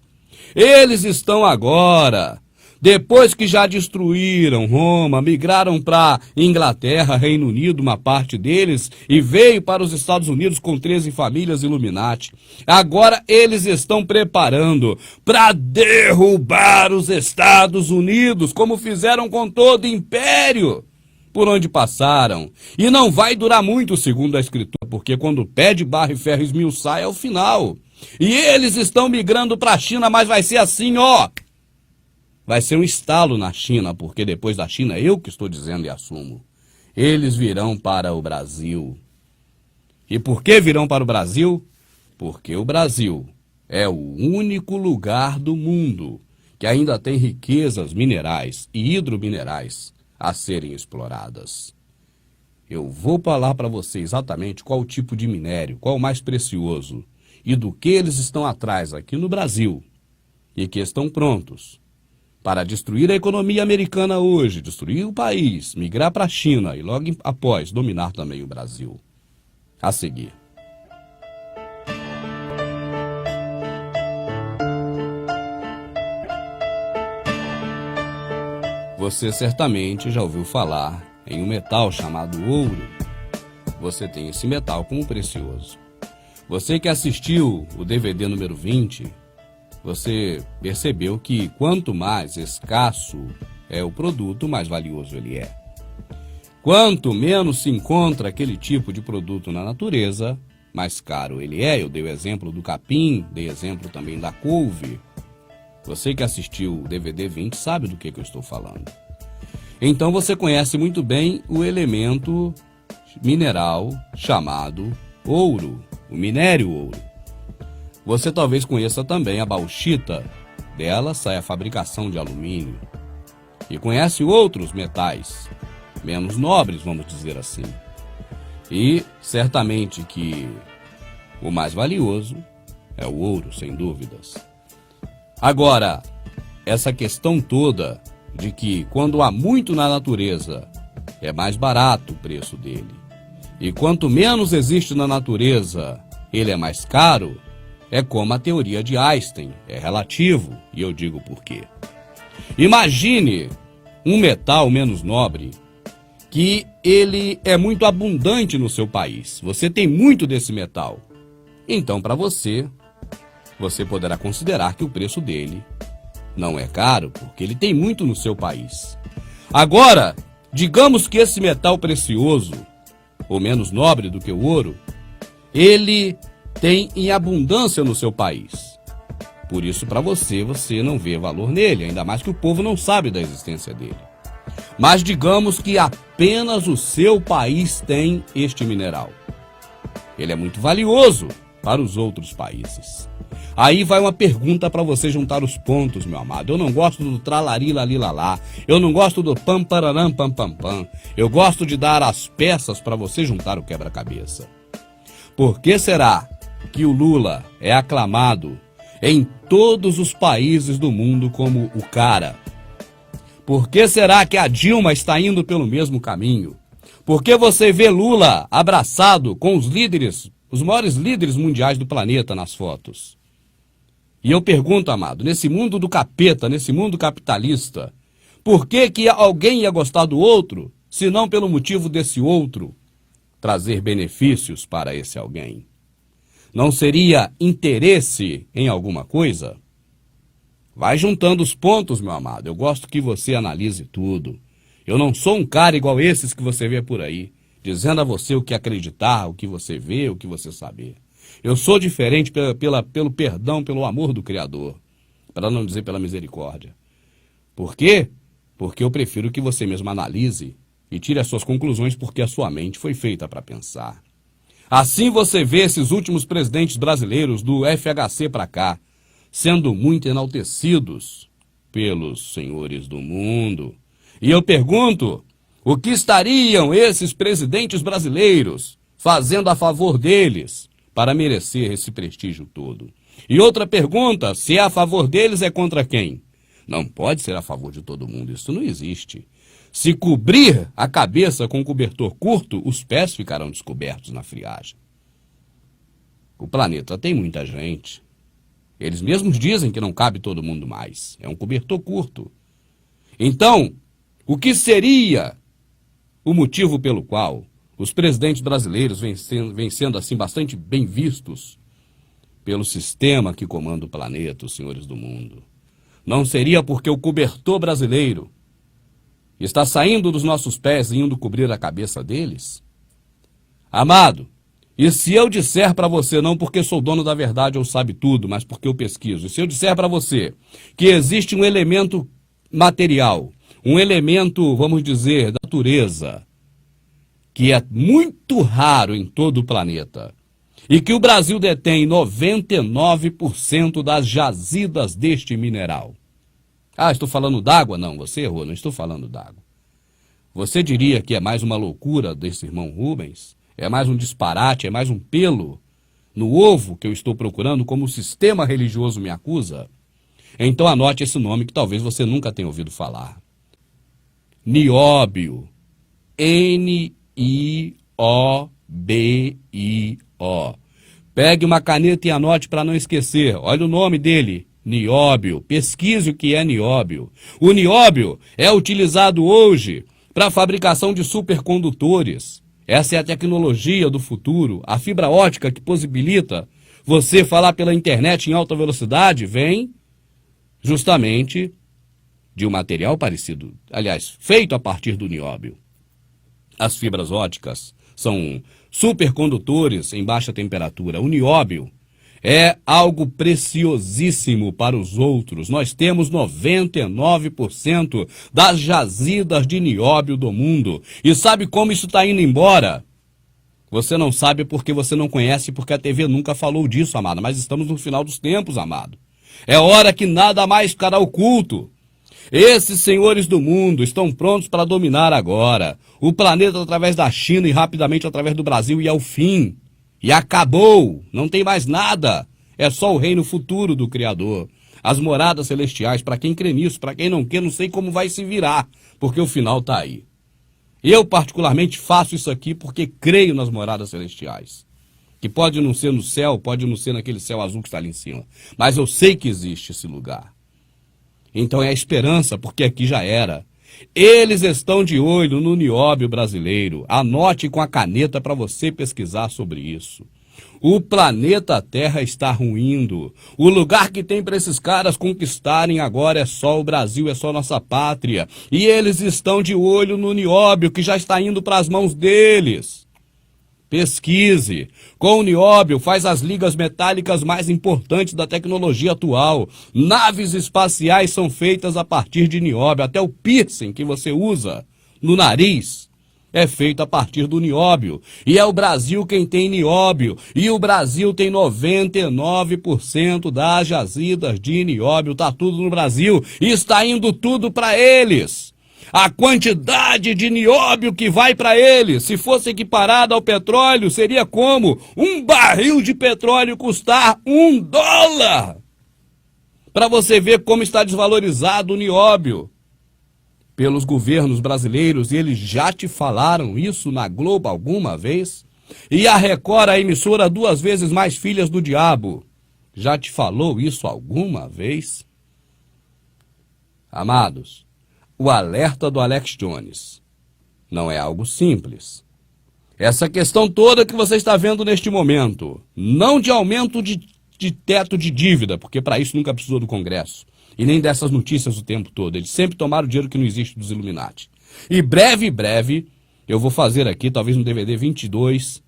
Eles estão agora, depois que já destruíram Roma, migraram para Inglaterra, Reino Unido, uma parte deles, e veio para os Estados Unidos com 13 famílias Illuminati. Agora eles estão preparando para derrubar os Estados Unidos, como fizeram com todo o império por onde passaram. E não vai durar muito, segundo a Escritura, porque quando o pé de barro e ferro esmiuçar é o final. E eles estão migrando para a China, mas vai ser assim, ó. Vai ser um estalo na China, porque depois da China, eu que estou dizendo e assumo, eles virão para o Brasil. E por que virão para o Brasil? Porque o Brasil é o único lugar do mundo que ainda tem riquezas minerais e hidrominerais a serem exploradas. Eu vou falar para você exatamente qual o tipo de minério, qual o mais precioso e do que eles estão atrás aqui no Brasil e que estão prontos para destruir a economia americana hoje, destruir o país, migrar para a China e logo após dominar também o Brasil. A seguir. Você certamente já ouviu falar em um metal chamado ouro. Você tem esse metal como precioso. Você que assistiu o DVD número 20, você percebeu que quanto mais escasso é o produto, mais valioso ele é. Quanto menos se encontra aquele tipo de produto na natureza, mais caro ele é. Eu dei o exemplo do capim, dei exemplo também da couve. Você que assistiu o DVD 20 sabe do que eu estou falando. Então você conhece muito bem o elemento mineral chamado ouro, o minério ouro. Você talvez conheça também a bauxita, dela sai a fabricação de alumínio. E conhece outros metais, menos nobres, vamos dizer assim. E certamente que o mais valioso é o ouro, sem dúvidas. Agora, essa questão toda de que quando há muito na natureza, é mais barato o preço dele. E quanto menos existe na natureza, ele é mais caro, é como a teoria de Einstein, é relativo, e eu digo por quê. Imagine um metal menos nobre, que ele é muito abundante no seu país. Você tem muito desse metal. Então, para você poderá considerar que o preço dele não é caro, porque ele tem muito no seu país. Agora, digamos que esse metal precioso, ou menos nobre do que o ouro, ele tem em abundância no seu país. Por isso, para você não vê valor nele, ainda mais que o povo não sabe da existência dele. Mas digamos que apenas o seu país tem este mineral. Ele é muito valioso para os outros países. Aí vai uma pergunta para você juntar os pontos, meu amado. Eu não gosto do tralari-lali-lalá. Eu não gosto do pam-pararam-pam-pam-pam. Eu gosto de dar as peças para você juntar o quebra-cabeça. Por que será que o Lula é aclamado em todos os países do mundo como o cara? Por que será que a Dilma está indo pelo mesmo caminho? Por que você vê Lula abraçado com os líderes, os maiores líderes mundiais do planeta nas fotos? E eu pergunto, amado, nesse mundo do capeta, nesse mundo capitalista, por que alguém ia gostar do outro, se não pelo motivo desse outro trazer benefícios para esse alguém? Não seria interesse em alguma coisa? Vai juntando os pontos, meu amado. Eu gosto que você analise tudo. Eu não sou um cara igual esses que você vê por aí, dizendo a você o que acreditar, o que você vê, o que você saber. Eu sou diferente pelo perdão, pelo amor do Criador, para não dizer pela misericórdia. Por quê? Porque eu prefiro que você mesmo analise e tire as suas conclusões, porque a sua mente foi feita para pensar. Assim você vê esses últimos presidentes brasileiros do FHC para cá, sendo muito enaltecidos pelos senhores do mundo. E eu pergunto, o que estariam esses presidentes brasileiros fazendo a favor deles para merecer esse prestígio todo? E outra pergunta, se é a favor deles, é contra quem? Não pode ser a favor de todo mundo, isso não existe. Se cobrir a cabeça com um cobertor curto, os pés ficarão descobertos na friagem. O planeta tem muita gente. Eles mesmos dizem que não cabe todo mundo mais. É um cobertor curto. Então, o que seria o motivo pelo qual os presidentes brasileiros vêm sendo assim bastante bem vistos pelo sistema que comanda o planeta, os senhores do mundo? Não seria porque o cobertor brasileiro está saindo dos nossos pés e indo cobrir a cabeça deles? Amado, e se eu disser para você, não porque sou dono da verdade ou sabe tudo, mas porque eu pesquiso, e se eu disser para você que existe um elemento material, um elemento, vamos dizer, da natureza, que é muito raro em todo o planeta, e que o Brasil detém 99% das jazidas deste mineral, Ah, estou falando d'água? Não, você errou, não estou falando d'água. Você diria que é mais uma loucura desse irmão Rubens? É mais um disparate, é mais um pelo no ovo que eu estou procurando, como o sistema religioso me acusa? Então anote esse nome que talvez você nunca tenha ouvido falar. Nióbio. N-I-O-B-I-O. Pegue uma caneta e anote para não esquecer. Olha o nome dele, nióbio. Pesquise o que é nióbio. O nióbio é utilizado hoje para a fabricação de supercondutores. Essa é a tecnologia do futuro. A fibra ótica que possibilita você falar pela internet em alta velocidade vem justamente de um material parecido, aliás, feito a partir do nióbio. As fibras óticas são supercondutores em baixa temperatura. O nióbio é algo preciosíssimo para os outros. Nós temos 99% das jazidas de nióbio do mundo. E sabe como isso está indo embora? Você não sabe porque você não conhece, porque a TV nunca falou disso, amado. Mas estamos no final dos tempos, amado. É hora que nada mais ficará oculto. Esses senhores do mundo estão prontos para dominar agora o planeta através da China e rapidamente através do Brasil, e é o fim. E acabou, não tem mais nada. É só o reino futuro do Criador. As moradas celestiais, para quem crê nisso, para quem não quer, não sei como vai se virar, porque o final está aí. Eu particularmente faço isso aqui porque creio nas moradas celestiais. Que pode não ser no céu, pode não ser naquele céu azul que está ali em cima. Mas eu sei que existe esse lugar. Então é a esperança, porque aqui já era. Eles estão de olho no nióbio brasileiro. Anote com a caneta para você pesquisar sobre isso. O planeta Terra está ruindo. O lugar que tem para esses caras conquistarem agora é só o Brasil, é só nossa pátria. E eles estão de olho no nióbio que já está indo para as mãos deles. Pesquise. Com o nióbio faz as ligas metálicas mais importantes da tecnologia atual. Naves espaciais são feitas a partir de nióbio. Até o piercing que você usa no nariz é feito a partir do nióbio. E é o Brasil quem tem nióbio. E o Brasil tem 99% das jazidas de nióbio. Está tudo no Brasil. E está indo tudo para eles. A quantidade de nióbio que vai para eles, se fosse equiparada ao petróleo, seria como um barril de petróleo custar $1. Para você ver como está desvalorizado o nióbio pelos governos brasileiros, e eles já te falaram isso na Globo alguma vez? E a Record, a emissora 2 vezes mais filhas do diabo, já te falou isso alguma vez? Amados, o alerta do Alex Jones não é algo simples. Essa questão toda que você está vendo neste momento, não de aumento de teto de dívida, porque para isso nunca precisou do Congresso, e nem dessas notícias o tempo todo. Eles sempre tomaram o dinheiro que não existe dos Illuminati. E breve, eu vou fazer aqui, talvez no DVD 22,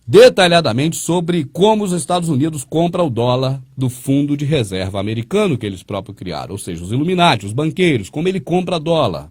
detalhadamente sobre como os Estados Unidos compram o dólar do fundo de reserva americano que eles próprios criaram, ou seja, os Illuminati, os banqueiros, como ele compra dólar,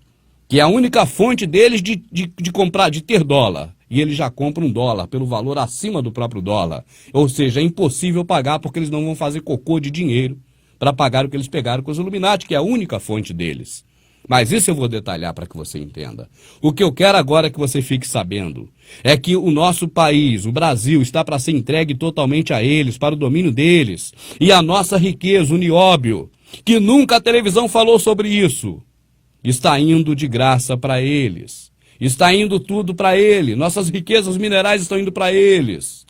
que é a única fonte deles de comprar, de ter dólar. E eles já compram $1 pelo valor acima do próprio dólar. Ou seja, é impossível pagar porque eles não vão fazer cocô de dinheiro para pagar o que eles pegaram com os Illuminati, que é a única fonte deles. Mas isso eu vou detalhar para que você entenda. O que eu quero agora que você fique sabendo é que o nosso país, o Brasil, está para ser entregue totalmente a eles, para o domínio deles. E a nossa riqueza, o nióbio, que nunca a televisão falou sobre isso, está indo de graça para eles. Está indo tudo para eles. Nossas riquezas minerais estão indo para eles.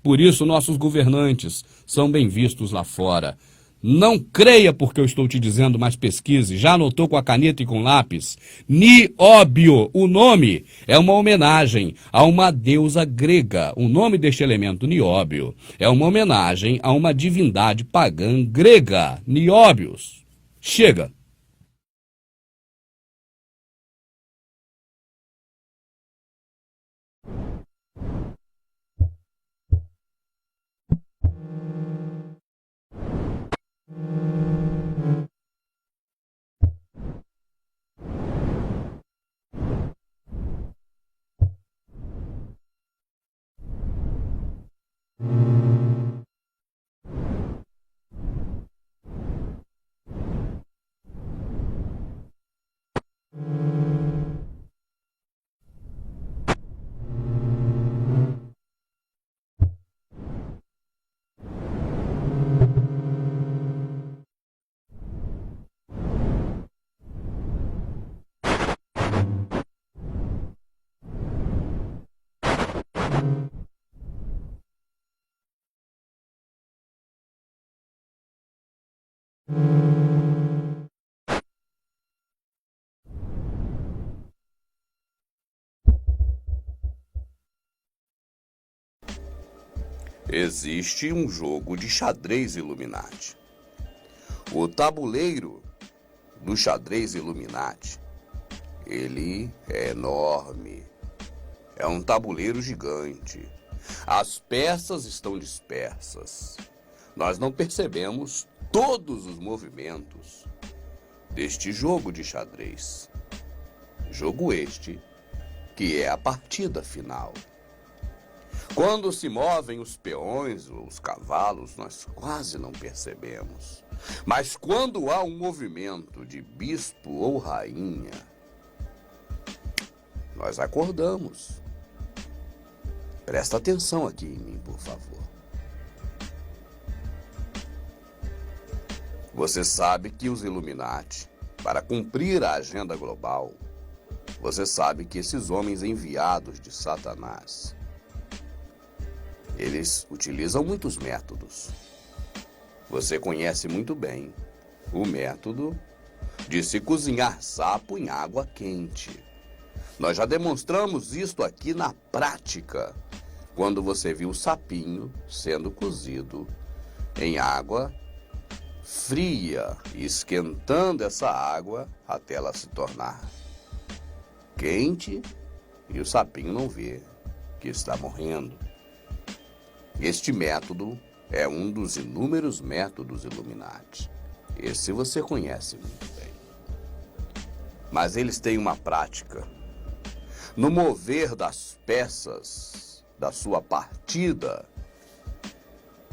Por isso, nossos governantes são bem vistos lá fora. Não creia porque eu estou te dizendo, mas pesquise. Já anotou com a caneta e com lápis? Nióbio. O nome é uma homenagem a uma deusa grega. O nome deste elemento, nióbio, é uma homenagem a uma divindade pagã grega. Nióbios. Chega. Existe um jogo de xadrez Illuminati. O tabuleiro do xadrez Illuminati, ele é enorme. É um tabuleiro gigante. As peças estão dispersas. Nós não percebemos todos os movimentos deste jogo de xadrez. Jogo este que é a partida final. Quando se movem os peões ou os cavalos, nós quase não percebemos. Mas quando há um movimento de bispo ou rainha, nós acordamos. Presta atenção aqui em mim, por favor. Você sabe que os Illuminati, para cumprir a agenda global, você sabe que esses homens enviados de Satanás, eles utilizam muitos métodos. Você conhece muito bem o método de se cozinhar sapo em água quente. Nós já demonstramos isto aqui na prática, quando você viu o sapinho sendo cozido em água fria e esquentando essa água até ela se tornar quente e o sapinho não vê que está morrendo. Este método é um dos inúmeros métodos Illuminati. Esse você conhece muito bem. Mas eles têm uma prática no mover das peças da sua partida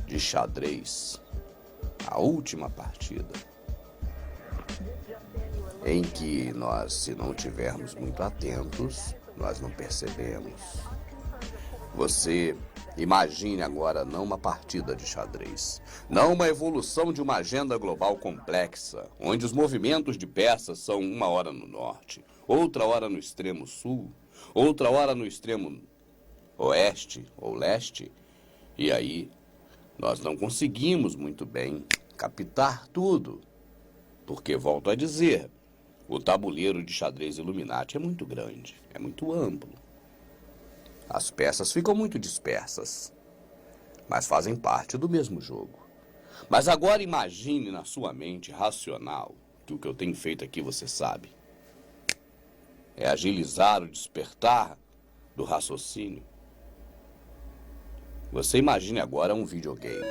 de xadrez, a última partida, em que nós, se não tivermos muito atentos, nós não percebemos. Você imagine agora não uma partida de xadrez, não uma evolução de uma agenda global complexa, onde os movimentos de peças são uma hora no norte, outra hora no extremo sul, outra hora no extremo oeste ou leste, e aí nós não conseguimos muito bem captar tudo, porque, volto a dizer, o tabuleiro de xadrez Illuminati é muito grande, é muito amplo. As peças ficam muito dispersas, mas fazem parte do mesmo jogo. Mas agora imagine na sua mente racional, que o que eu tenho feito aqui você sabe, é agilizar o despertar do raciocínio. Você imagine agora um videogame.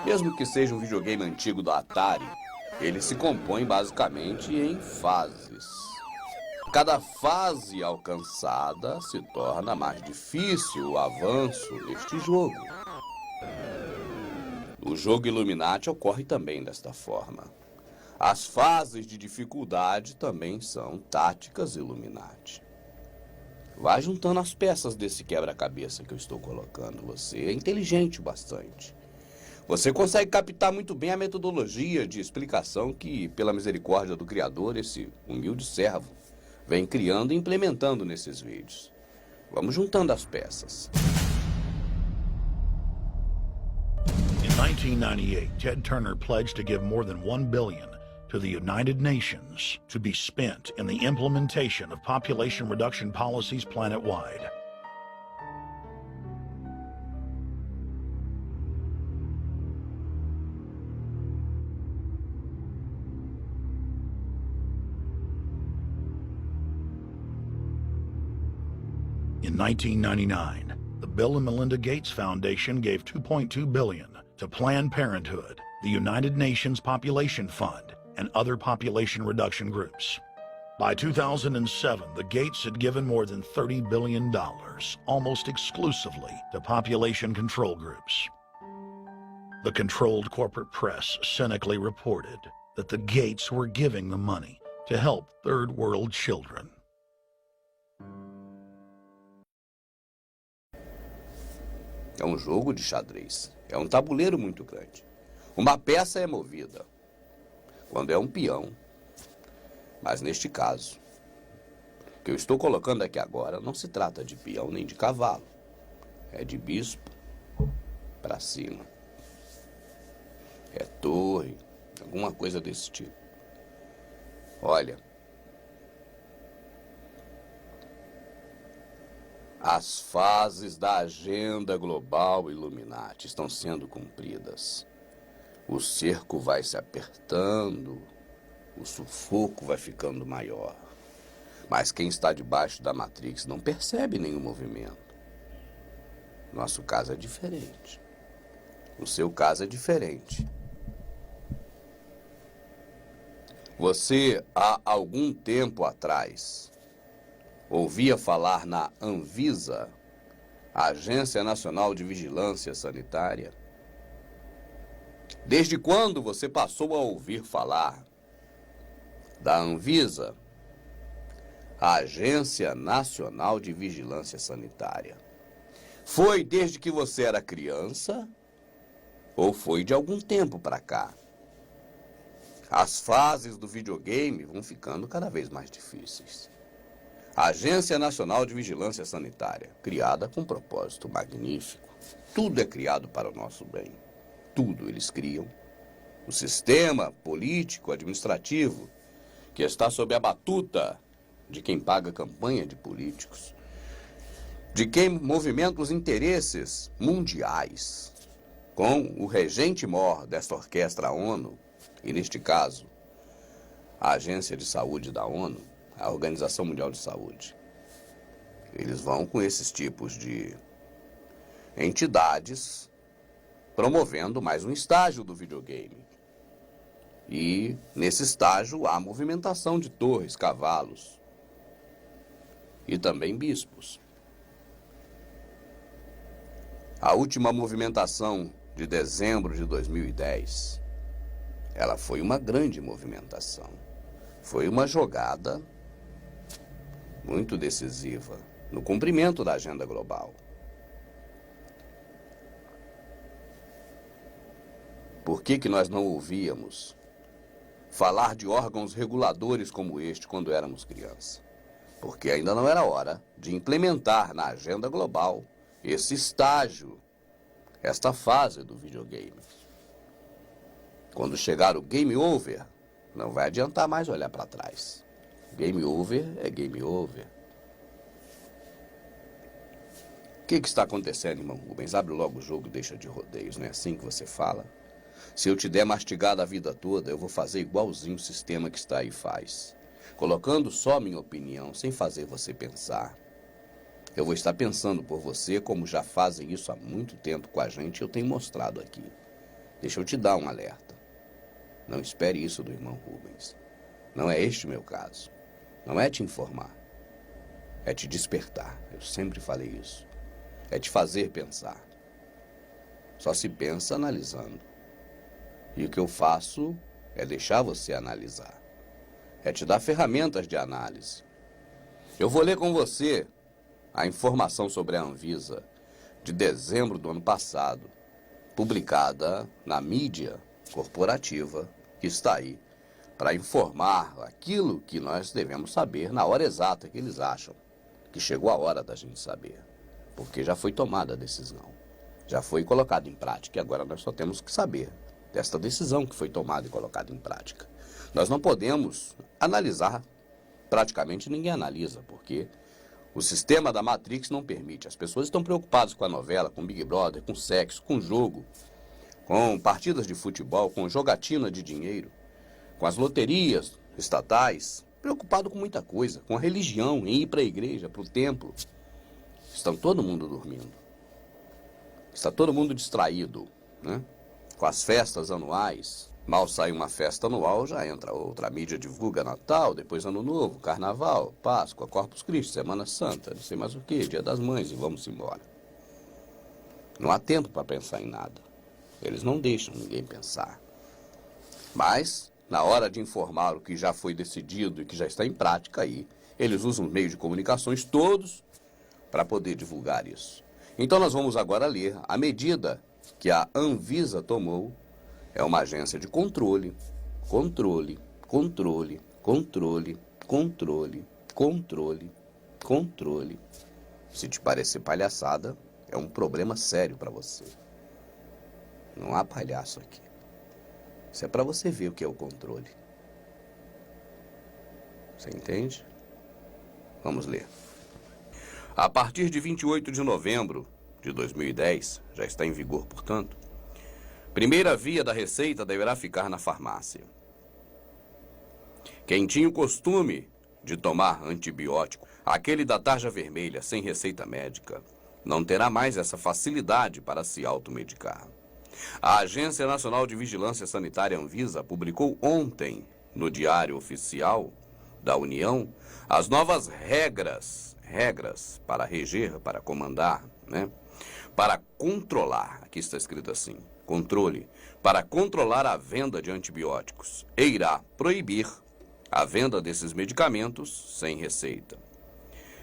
Mesmo que seja um videogame antigo da Atari, ele se compõe basicamente em fases. Cada fase alcançada se torna mais difícil o avanço neste jogo. O jogo Illuminati ocorre também desta forma. As fases de dificuldade também são táticas Illuminati. Vai juntando as peças desse quebra-cabeça que eu estou colocando. Você é inteligente bastante. Você consegue captar muito bem a metodologia de explicação que, pela misericórdia do Criador, esse humilde servo vem criando e implementando nesses vídeos. Vamos juntando as peças. In 1998, Ted Turner pledged to give more than $1 billion to the United Nations to be spent in the implementation of population reduction policies planet-wide. In 1999, the Bill and Melinda Gates Foundation gave $2.2 billion to Planned Parenthood, the United Nations Population Fund, and other population reduction groups. By 2007, the Gates had given more than $30 billion, almost exclusively to population control groups. The controlled corporate press cynically reported that the Gates were giving the money to help third world children. É um jogo de xadrez. É um tabuleiro muito grande. Uma peça é movida quando é um peão. Mas neste caso, que eu estou colocando aqui agora não se trata de peão nem de cavalo. É de bispo para cima. É torre, alguma coisa desse tipo. Olha, as fases da agenda global Illuminati estão sendo cumpridas. O cerco vai se apertando, o sufoco vai ficando maior. Mas quem está debaixo da Matrix não percebe nenhum movimento. Nosso caso é diferente. O seu caso é diferente. Você, há algum tempo atrás, ouvia falar na Anvisa, Agência Nacional de Vigilância Sanitária? Desde quando você passou a ouvir falar da Anvisa, a Agência Nacional de Vigilância Sanitária? Foi desde que você era criança ou foi de algum tempo para cá? As fases do videogame vão ficando cada vez mais difíceis. A Agência Nacional de Vigilância Sanitária, criada com um propósito magnífico. Tudo é criado para o nosso bem. Tudo eles criam. O sistema político, administrativo, que está sob a batuta de quem paga campanha de políticos, de quem movimenta os interesses mundiais, com o regente mor desta orquestra ONU, e neste caso, a Agência de Saúde da ONU, a Organização Mundial de Saúde. Eles vão com esses tipos de entidades promovendo mais um estágio do videogame. E nesse estágio há movimentação de torres, cavalos e também bispos. A última movimentação de dezembro de 2010, ela foi uma grande movimentação. Foi uma jogada muito decisiva no cumprimento da agenda global. Por que nós não ouvíamos falar de órgãos reguladores como este quando éramos crianças? Porque ainda não era hora de implementar na agenda global esse estágio, esta fase do videogame. Quando chegar o game over, não vai adiantar mais olhar para trás. Game over é game over. O que está acontecendo, irmão Rubens? Abre logo o jogo e deixa de rodeios, não é assim que você fala? Se eu te der mastigada a vida toda, eu vou fazer igualzinho o sistema que está aí faz. Colocando só minha opinião, sem fazer você pensar. Eu vou estar pensando por você, como já fazem isso há muito tempo com a gente, eu tenho mostrado aqui. Deixa eu te dar um alerta. Não espere isso do irmão Rubens. Não é este o meu caso. Não é te informar. É te despertar. Eu sempre falei isso. É te fazer pensar. Só se pensa analisando. E o que eu faço é deixar você analisar. É te dar ferramentas de análise. Eu vou ler com você a informação sobre a Anvisa de dezembro do ano passado, publicada na mídia corporativa que está aí para informar aquilo que nós devemos saber na hora exata que eles acham que chegou a hora da gente saber, porque já foi tomada a decisão, já foi colocada em prática e agora nós só temos que saber desta decisão que foi tomada e colocada em prática. Nós não podemos analisar, praticamente ninguém analisa, porque o sistema da Matrix não permite. As pessoas estão preocupadas com a novela, com Big Brother, com sexo, com jogo, com partidas de futebol, com jogatina de dinheiro, com as loterias estatais, preocupado com muita coisa, com a religião, em ir para a igreja, para o templo. Estão todo mundo dormindo. Está todo mundo distraído, né? Com as festas anuais. Mal sai uma festa anual, já entra outra. A mídia divulga Natal, depois Ano Novo, Carnaval, Páscoa, Corpus Christi, Semana Santa, não sei mais o que, Dia das Mães e vamos embora. Não há tempo para pensar em nada. Eles não deixam ninguém pensar. Mas, na hora de informar o que já foi decidido e que já está em prática aí, eles usam os meios de comunicações todos para poder divulgar isso. Então nós vamos agora ler a medida que a Anvisa tomou. É uma agência de controle, controle, controle, controle, controle, Controle, controle. Se te parecer palhaçada, é um problema sério para você. Não há palhaço aqui. Isso é para você ver o que é o controle. Você entende? Vamos ler. A partir de 28 de novembro de 2010, já está em vigor, portanto, primeira via da receita deverá ficar na farmácia. Quem tinha o costume de tomar antibiótico, aquele da tarja vermelha sem receita médica, não terá mais essa facilidade para se automedicar. A Agência Nacional de Vigilância Sanitária Anvisa publicou ontem, no Diário Oficial da União, as novas regras para reger, para comandar, para controlar, aqui está escrito assim, controle, para controlar a venda de antibióticos e irá proibir a venda desses medicamentos sem receita.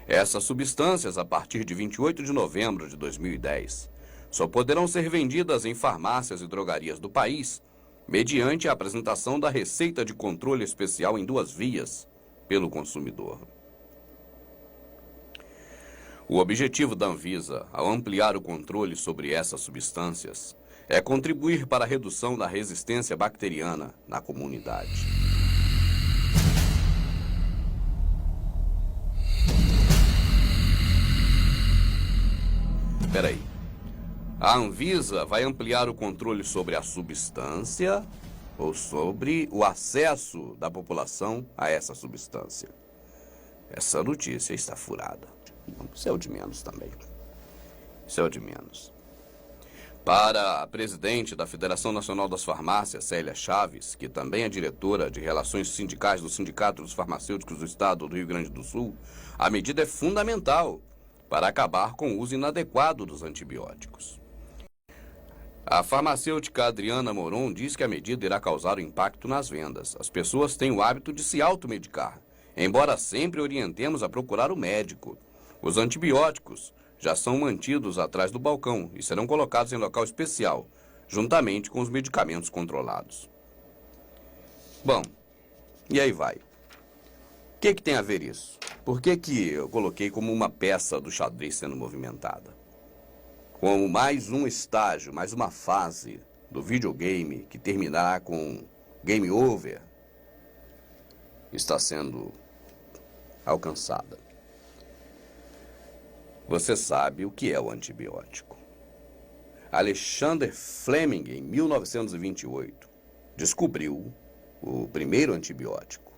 Essas substâncias, a partir de 28 de novembro de 2010, só poderão ser vendidas em farmácias e drogarias do país mediante a apresentação da receita de controle especial em 2 vias pelo consumidor. O objetivo da Anvisa, ao ampliar o controle sobre essas substâncias, é contribuir para a redução da resistência bacteriana na comunidade. Espera aí. A Anvisa vai ampliar o controle sobre a substância ou sobre o acesso da população a essa substância. Essa notícia está furada. Isso é o de menos também. Isso é o de menos. Para a presidente da Federação Nacional das Farmácias, Célia Chaves, que também é diretora de Relações Sindicais do Sindicato dos Farmacêuticos do Estado do Rio Grande do Sul, a medida é fundamental para acabar com o uso inadequado dos antibióticos. A farmacêutica Adriana Moron diz que a medida irá causar um impacto nas vendas. As pessoas têm o hábito de se automedicar, embora sempre orientemos a procurar o médico. Os antibióticos já são mantidos atrás do balcão e serão colocados em local especial, juntamente com os medicamentos controlados. Bom, e aí vai. O que tem a ver isso? Por que eu coloquei como uma peça do xadrez sendo movimentada? Como mais um estágio, mais uma fase do videogame que terminará com game over, está sendo alcançada. Você sabe o que é o antibiótico. Alexander Fleming, em 1928, descobriu o primeiro antibiótico,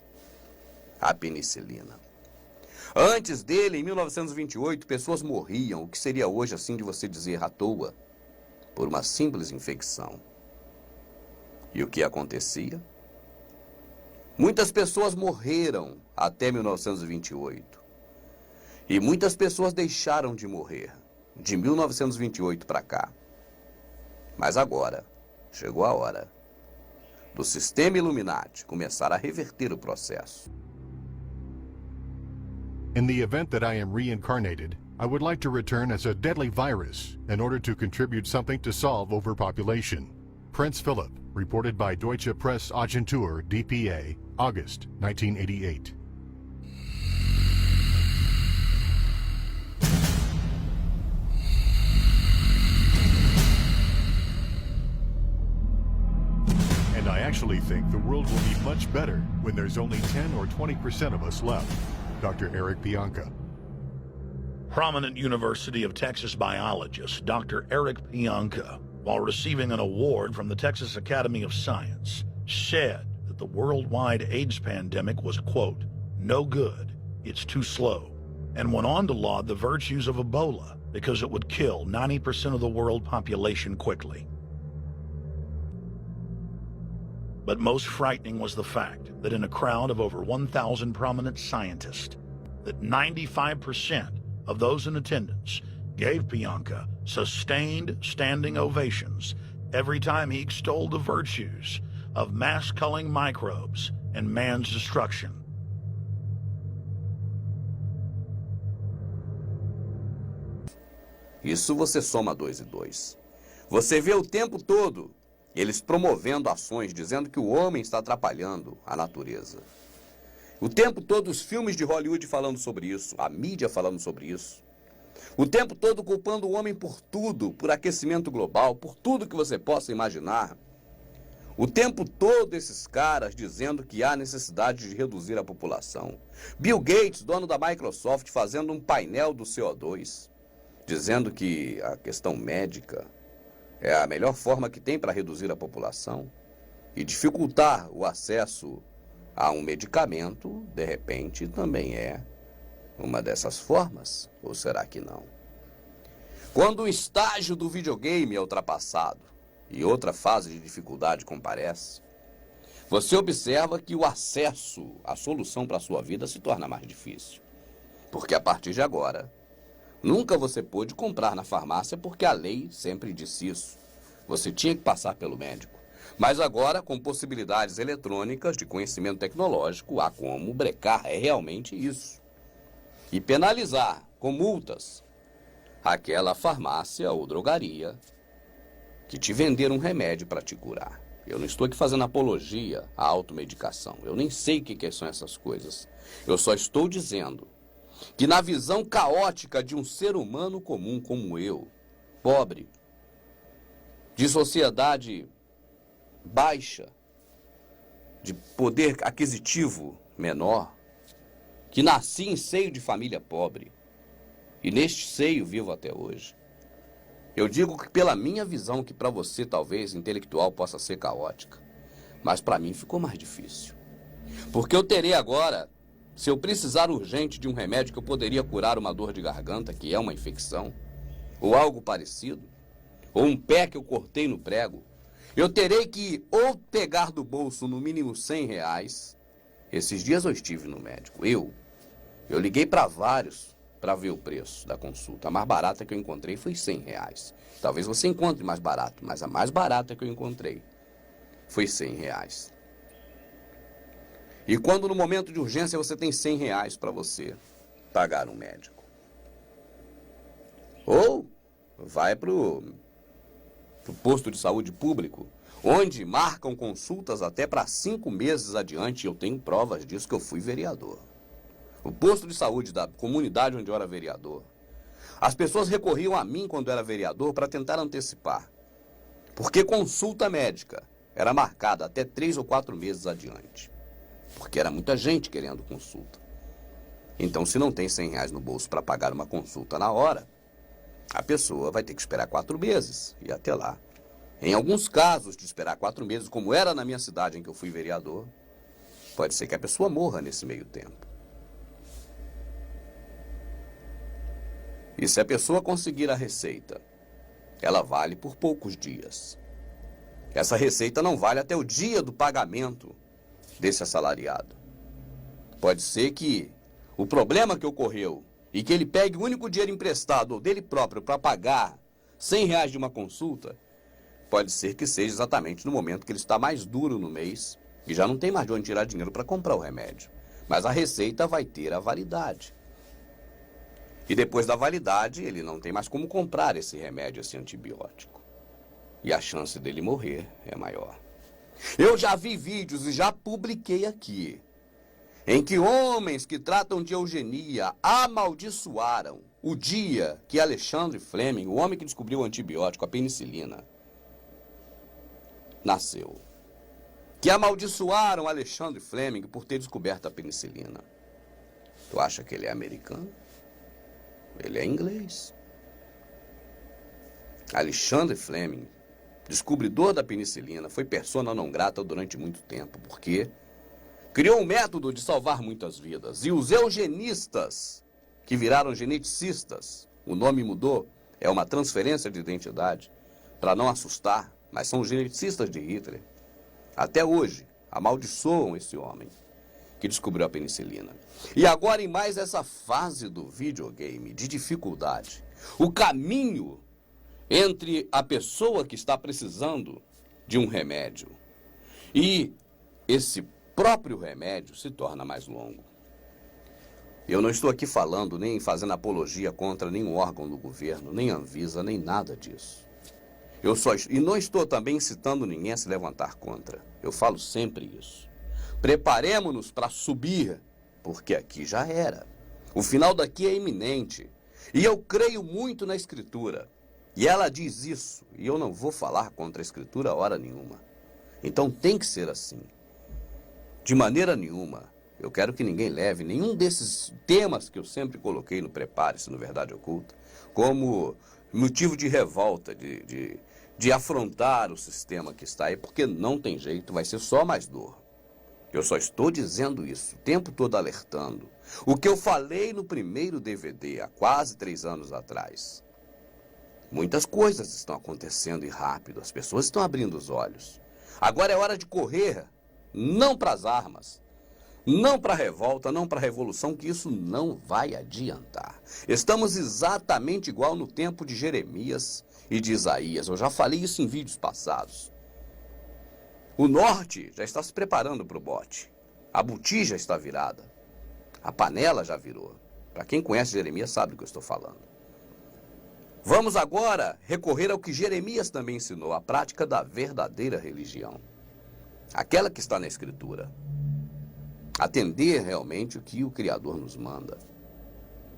a penicilina. Antes dele, em 1928, pessoas morriam, o que seria hoje assim de você dizer à toa, por uma simples infecção. E o que acontecia? Muitas pessoas morreram até 1928. E muitas pessoas deixaram de morrer de 1928 para cá. Mas agora, chegou a hora do sistema Illuminati começar a reverter o processo. In the event that I am reincarnated, I would like to return as a deadly virus in order to contribute something to solve overpopulation. Prince Philip, reported by Deutsche Presse-Agentur, DPA, August 1988. And I actually think the world will be much better when there's only 10 or 20% of us left. Dr. Eric Pianka. Prominent University of Texas biologist Dr. Eric Pianka, while receiving an award from the Texas Academy of Science, said that the worldwide AIDS pandemic was, quote, no good, it's too slow, and went on to laud the virtues of Ebola because it would kill 90% of the world population quickly. But most frightening was the fact that in a crowd of over 1,000 prominent scientists, that 95% of those in attendance gave Pianka sustained standing ovations every time he extolled the virtues of mass-culling microbes and man's destruction. Isso você soma 2 e 2. Você vê o tempo todo eles promovendo ações, dizendo que o homem está atrapalhando a natureza. O tempo todo os filmes de Hollywood falando sobre isso, a mídia falando sobre isso. O tempo todo culpando o homem por tudo, por aquecimento global, por tudo que você possa imaginar. O tempo todo esses caras dizendo que há necessidade de reduzir a população. Bill Gates, dono da Microsoft, fazendo um painel do CO2, dizendo que a questão médica é a melhor forma que tem para reduzir a população e dificultar o acesso a um medicamento, de repente, também é uma dessas formas, ou será que não? Quando o estágio do videogame é ultrapassado e outra fase de dificuldade comparece, você observa que o acesso à solução para a sua vida se torna mais difícil. Porque a partir de agora, nunca você pôde comprar na farmácia porque a lei sempre disse isso. Você tinha que passar pelo médico. Mas agora, com possibilidades eletrônicas de conhecimento tecnológico, há como brecar realmente isso. E penalizar com multas aquela farmácia ou drogaria que te vender um remédio para te curar. Eu não estou aqui fazendo apologia à automedicação. Eu nem sei o que são essas coisas. Eu só estou dizendo que na visão caótica de um ser humano comum como eu, pobre, de sociedade baixa, de poder aquisitivo menor, que nasci em seio de família pobre e neste seio vivo até hoje, eu digo que pela minha visão, que para você talvez intelectual possa ser caótica, mas para mim ficou mais difícil. Porque eu terei agora, se eu precisar urgente de um remédio que eu poderia curar uma dor de garganta, que é uma infecção, ou algo parecido, ou um pé que eu cortei no prego, eu terei que ou pegar do bolso no mínimo R$100. Esses dias eu estive no médico. Eu liguei para vários para ver o preço da consulta. A mais barata que eu encontrei foi R$100. Talvez você encontre mais barato, mas a mais barata que eu encontrei foi R$100. E quando no momento de urgência você tem R$100 para você pagar um médico. Ou vai para o posto de saúde público, onde marcam consultas até para 5 meses adiante. Eu tenho provas disso, que eu fui vereador. O posto de saúde da comunidade onde eu era vereador, as pessoas recorriam a mim quando eu era vereador para tentar antecipar, porque consulta médica era marcada até 3 ou 4 meses adiante, porque era muita gente querendo consulta. Então, se não tem R$100 no bolso para pagar uma consulta na hora, a pessoa vai ter que esperar 4 meses e até lá. Em alguns casos de esperar 4 meses, como era na minha cidade em que eu fui vereador, pode ser que a pessoa morra nesse meio tempo. E se a pessoa conseguir a receita, ela vale por poucos dias. Essa receita não vale até o dia do pagamento desse assalariado. Pode ser que o problema que ocorreu e que ele pegue o único dinheiro emprestado ou dele próprio para pagar R$100 de uma consulta, pode ser que seja exatamente no momento que ele está mais duro no mês e já não tem mais de onde tirar dinheiro para comprar o remédio. Mas a receita vai ter a validade. E depois da validade, ele não tem mais como comprar esse remédio, esse antibiótico. E a chance dele morrer é maior. Eu já vi vídeos e já publiquei aqui, em que homens que tratam de eugenia amaldiçoaram o dia que Alexandre Fleming, o homem que descobriu o antibiótico, a penicilina, nasceu. Que amaldiçoaram Alexandre Fleming por ter descoberto a penicilina. Tu acha que ele é americano? Ele é inglês. Alexandre Fleming, descobridor da penicilina, foi persona non grata durante muito tempo, porque criou um método de salvar muitas vidas. E os eugenistas, que viraram geneticistas, o nome mudou, é uma transferência de identidade, para não assustar, mas são os geneticistas de Hitler. Até hoje, amaldiçoam esse homem que descobriu a penicilina. E agora, em mais essa fase do videogame, de dificuldade, o caminho entre a pessoa que está precisando de um remédio e esse próprio remédio se torna mais longo. Eu não estou aqui falando, nem fazendo apologia contra nenhum órgão do governo, nem Anvisa, nem nada disso. E não estou também incitando ninguém a se levantar contra. Eu falo sempre isso. Preparemos-nos para subir porque aqui já era. O final daqui é iminente. E eu creio muito na Escritura. E ela diz isso, e eu não vou falar contra a Escritura hora nenhuma. Então tem que ser assim. De maneira nenhuma, eu quero que ninguém leve nenhum desses temas que eu sempre coloquei no Prepare-se, no Verdade Oculta, como motivo de revolta, de afrontar o sistema que está aí, porque não tem jeito, vai ser só mais dor. Eu só estou dizendo isso, o tempo todo alertando. O que eu falei no primeiro DVD, há quase 3 anos atrás. Muitas coisas estão acontecendo e rápido, as pessoas estão abrindo os olhos. Agora é hora de correr, não para as armas, não para a revolta, não para a revolução, que isso não vai adiantar. Estamos exatamente igual no tempo de Jeremias e de Isaías. Eu já falei isso em vídeos passados. O norte já está se preparando para o bote. A botija está virada. A panela já virou. Para quem conhece Jeremias sabe do que eu estou falando. Vamos agora recorrer ao que Jeremias também ensinou, a prática da verdadeira religião. Aquela que está na Escritura. Atender realmente o que o Criador nos manda.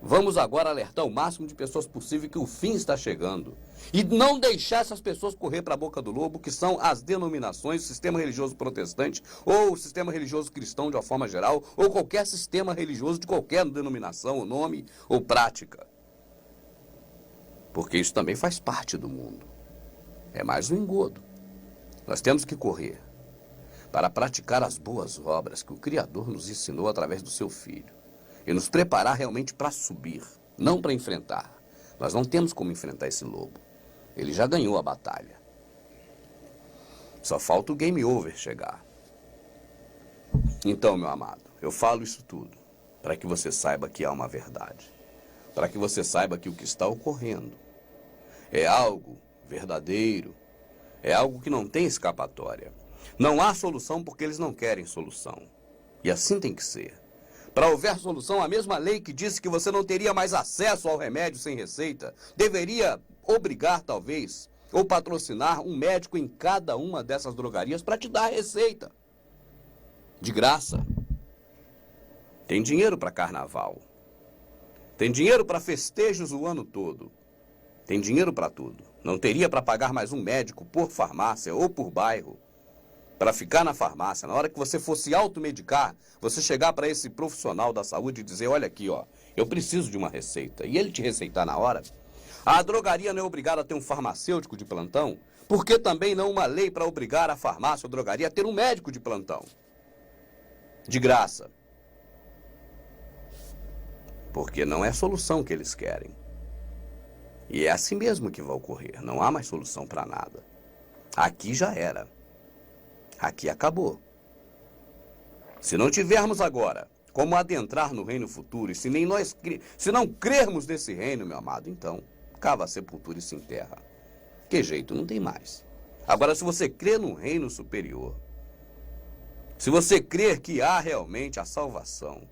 Vamos agora alertar o máximo de pessoas possível que o fim está chegando. E não deixar essas pessoas correr para a boca do lobo, que são as denominações, o sistema religioso protestante, ou o sistema religioso cristão de uma forma geral, ou qualquer sistema religioso de qualquer denominação, ou nome, ou prática. Porque isso também faz parte do mundo. É mais um engodo. Nós temos que correr para praticar as boas obras que o Criador nos ensinou através do seu Filho. E nos preparar realmente para subir, não para enfrentar. Nós não temos como enfrentar esse lobo. Ele já ganhou a batalha. Só falta o game over chegar. Então, meu amado, eu falo isso tudo para que você saiba que há uma verdade. Para que você saiba que o que está ocorrendo é algo verdadeiro, é algo que não tem escapatória. Não há solução porque eles não querem solução. E assim tem que ser. Para houver solução, a mesma lei que disse que você não teria mais acesso ao remédio sem receita, deveria obrigar, talvez, ou patrocinar um médico em cada uma dessas drogarias para te dar a receita. De graça. Tem dinheiro para carnaval. Tem dinheiro para festejos o ano todo. Tem dinheiro para tudo. Não teria para pagar mais um médico por farmácia ou por bairro. Para ficar na farmácia, na hora que você fosse automedicar, você chegar para esse profissional da saúde e dizer, olha aqui, ó, eu preciso de uma receita. E ele te receitar na hora. A drogaria não é obrigada a ter um farmacêutico de plantão, porque também não uma lei para obrigar a farmácia ou drogaria a ter um médico de plantão. De graça. Porque não é solução que eles querem. E é assim mesmo que vai ocorrer. Não há mais solução para nada. Aqui já era. Aqui acabou. Se não tivermos agora como adentrar no reino futuro, e se não crermos nesse reino, meu amado, então cava a sepultura e se enterra. Que jeito, não tem mais. Agora, se você crê num reino superior, se você crer que há realmente a salvação,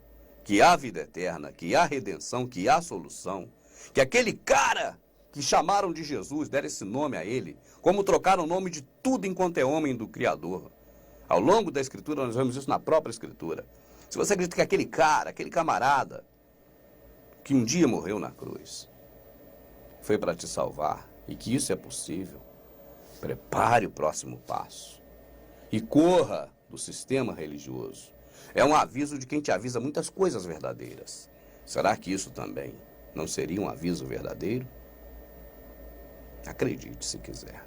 que há vida eterna, que há redenção, que há solução, que aquele cara que chamaram de Jesus, deram esse nome a ele, como trocaram o nome de tudo enquanto é homem do Criador. Ao longo da Escritura, nós vemos isso na própria Escritura. Se você acredita que aquele cara, aquele camarada, que um dia morreu na cruz, foi para te salvar, e que isso é possível, prepare o próximo passo. E corra do sistema religioso. É um aviso de quem te avisa muitas coisas verdadeiras. Será que isso também não seria um aviso verdadeiro? Acredite se quiser.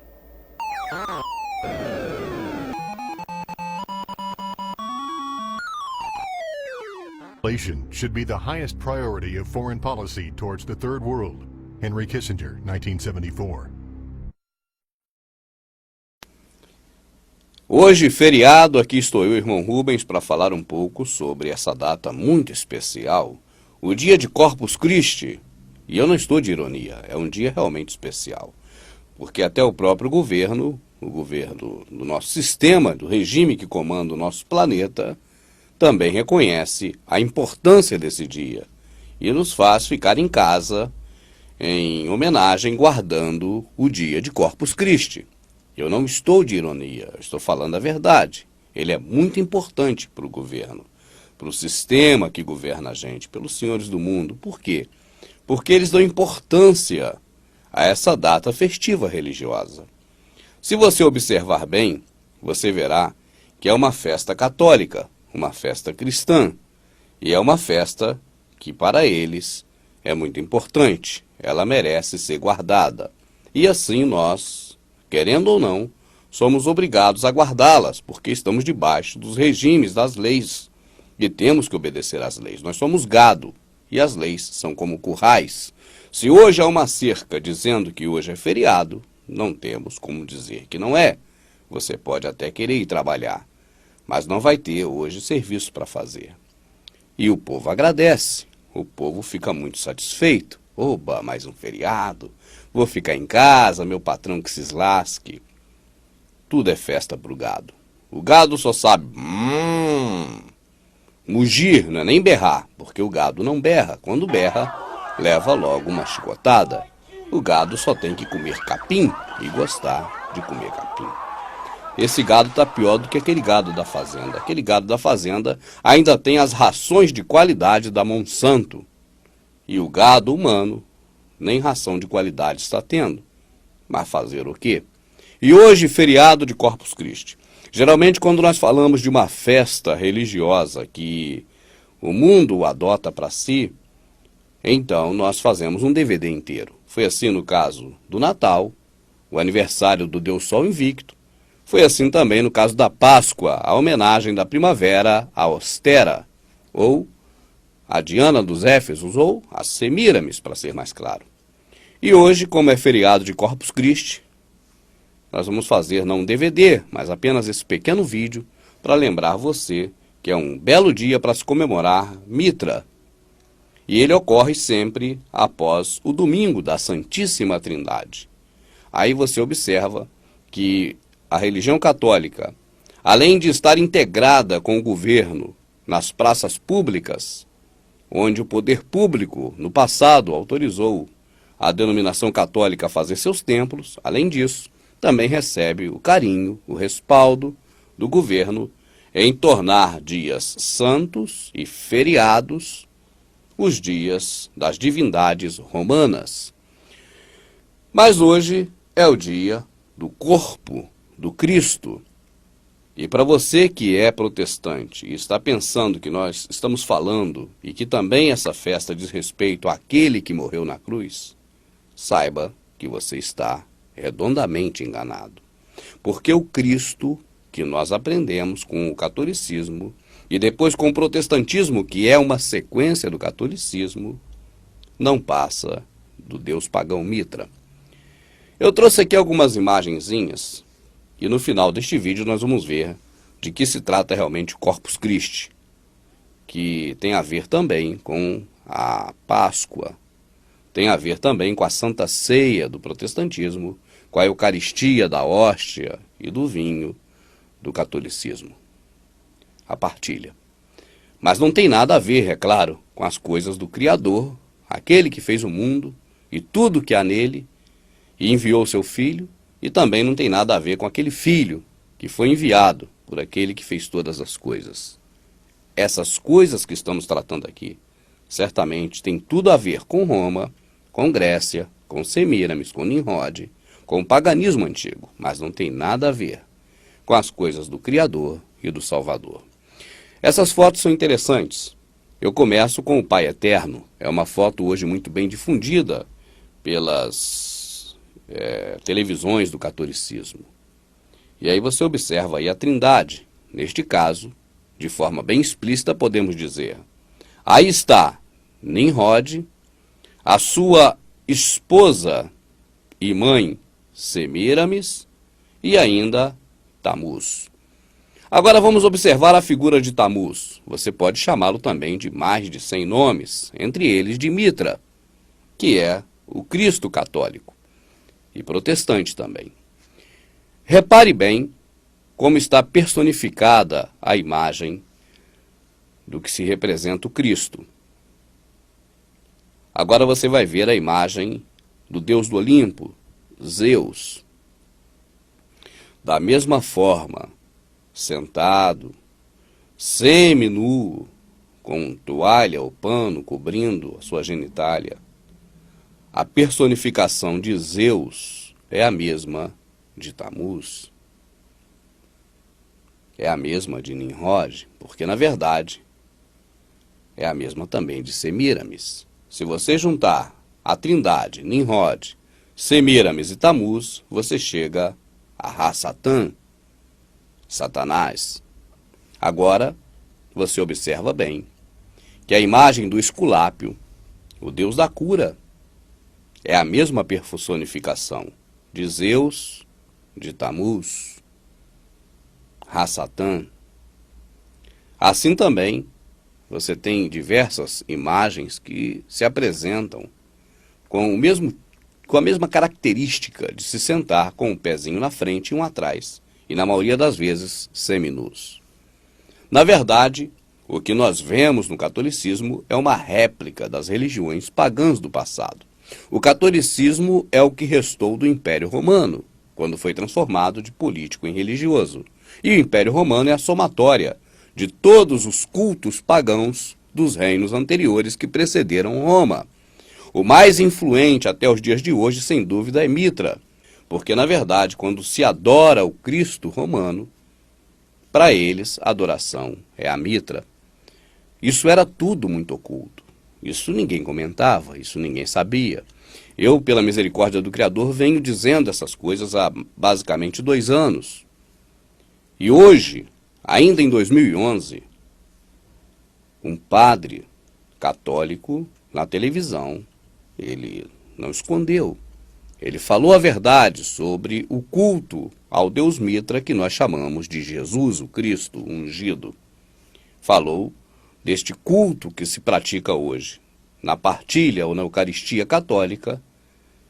Should be the highest priority of foreign policy towards the Third World. Henry Kissinger, 1974. Hoje, feriado, aqui estou eu, irmão Rubens, para falar um pouco sobre essa data muito especial, o dia de Corpus Christi. E eu não estou de ironia, é um dia realmente especial. Porque até o próprio governo, o governo do nosso sistema, do regime que comanda o nosso planeta, também reconhece a importância desse dia e nos faz ficar em casa em homenagem, guardando o dia de Corpus Christi. Eu não estou de ironia, eu estou falando a verdade. Ele é muito importante para o governo, para o sistema que governa a gente, pelos senhores do mundo. Por quê? Porque eles dão importância a essa data festiva religiosa. Se você observar bem, você verá que é uma festa católica, uma festa cristã, e é uma festa que para eles é muito importante, ela merece ser guardada. E assim nós, querendo ou não, somos obrigados a guardá-las, porque estamos debaixo dos regimes das leis e temos que obedecer às leis. Nós somos gado e as leis são como currais. Se hoje há uma cerca dizendo que hoje é feriado, não temos como dizer que não é. Você pode até querer ir trabalhar, mas não vai ter hoje serviço para fazer. E o povo agradece, o povo fica muito satisfeito. Oba, mais um feriado, vou ficar em casa, meu patrão que se lasque. Tudo é festa pro gado. O gado só sabe mugir, não é nem berrar, porque o gado não berra. Quando berra, leva logo uma chicotada. O gado só tem que comer capim e gostar de comer capim. Esse gado está pior do que aquele gado da fazenda. Aquele gado da fazenda ainda tem as rações de qualidade da Monsanto. E o gado humano nem ração de qualidade está tendo. Mas fazer o quê? E hoje, feriado de Corpus Christi. Geralmente, quando nós falamos de uma festa religiosa que o mundo adota para si, então nós fazemos um DVD inteiro. Foi assim no caso do Natal, o aniversário do Deus Sol Invicto. Foi assim também no caso da Páscoa, a homenagem da primavera a Ostera, ou a Diana dos Éfesos, ou a Semíramis, para ser mais claro. E hoje, como é feriado de Corpus Christi, nós vamos fazer não um DVD, mas apenas esse pequeno vídeo para lembrar você que é um belo dia para se comemorar Mitra. E ele ocorre sempre após o domingo da Santíssima Trindade. Aí você observa que a religião católica, além de estar integrada com o governo nas praças públicas, onde o poder público, no passado, autorizou a denominação católica a fazer seus templos, além disso, também recebe o carinho, o respaldo do governo em tornar dias santos e feriados os dias das divindades romanas. Mas hoje é o dia do corpo do Cristo. E para você que é protestante e está pensando que nós estamos falando e que também essa festa diz respeito àquele que morreu na cruz, saiba que você está redondamente enganado. Porque o Cristo que nós aprendemos com o catolicismo e depois com o protestantismo, que é uma sequência do catolicismo, não passa do Deus pagão Mitra. Eu trouxe aqui algumas imagenzinhas e no final deste vídeo nós vamos ver de que se trata realmente o Corpus Christi, que tem a ver também com a Páscoa, tem a ver também com a Santa Ceia do protestantismo, com a Eucaristia da hóstia e do vinho do catolicismo. A partilha. Mas não tem nada a ver, é claro, com as coisas do Criador, aquele que fez o mundo e tudo que há nele, e enviou seu Filho, e também não tem nada a ver com aquele Filho que foi enviado por aquele que fez todas as coisas. Essas coisas que estamos tratando aqui, certamente tem tudo a ver com Roma, com Grécia, com Semíramis, com Nimrod, com o paganismo antigo, mas não tem nada a ver com as coisas do Criador e do Salvador. Essas fotos são interessantes. Eu começo com o Pai Eterno. É uma foto hoje muito bem difundida pelas televisões do catolicismo. E aí você observa aí a Trindade. Neste caso, de forma bem explícita, podemos dizer: aí está Nimrod, a sua esposa e mãe Semíramis e ainda Tamuz. Agora vamos observar a figura de Tamuz. Você pode chamá-lo também de mais de 100 nomes, entre eles de Mitra, que é o Cristo católico e protestante também. Repare bem como está personificada a imagem do que se representa o Cristo. Agora você vai ver a imagem do Deus do Olimpo, Zeus. Da mesma forma, sentado, semi-nu, com toalha ou pano cobrindo a sua genitália. A personificação de Zeus é a mesma de Tamuz. É a mesma de Nimrod, porque, na verdade, é a mesma também de Semíramis. Se você juntar a trindade, Nimrod, Semíramis e Tamuz, você chega a Ra-Satã, Satanás. Agora, você observa bem que a imagem do Esculápio, o deus da cura, é a mesma personificação de Zeus, de Tamuz, Ra-Satã. Assim também, você tem diversas imagens que se apresentam com a mesma característica de se sentar com um pezinho na frente e um atrás, e na maioria das vezes seminus. Na verdade, o que nós vemos no catolicismo é uma réplica das religiões pagãs do passado. O catolicismo é o que restou do Império Romano, quando foi transformado de político em religioso. E o Império Romano é a somatória de todos os cultos pagãos dos reinos anteriores que precederam Roma. O mais influente até os dias de hoje, sem dúvida, é Mitra, porque, na verdade, quando se adora o Cristo romano, para eles a adoração é a Mitra. Isso era tudo muito oculto. Isso ninguém comentava, isso ninguém sabia. Eu, pela misericórdia do Criador, venho dizendo essas coisas há basicamente 2 anos. E hoje, ainda em 2011, um padre católico na televisão, ele não escondeu. Ele falou a verdade sobre o culto ao Deus Mitra que nós chamamos de Jesus, o Cristo ungido. Falou deste culto que se pratica hoje, na partilha ou na Eucaristia católica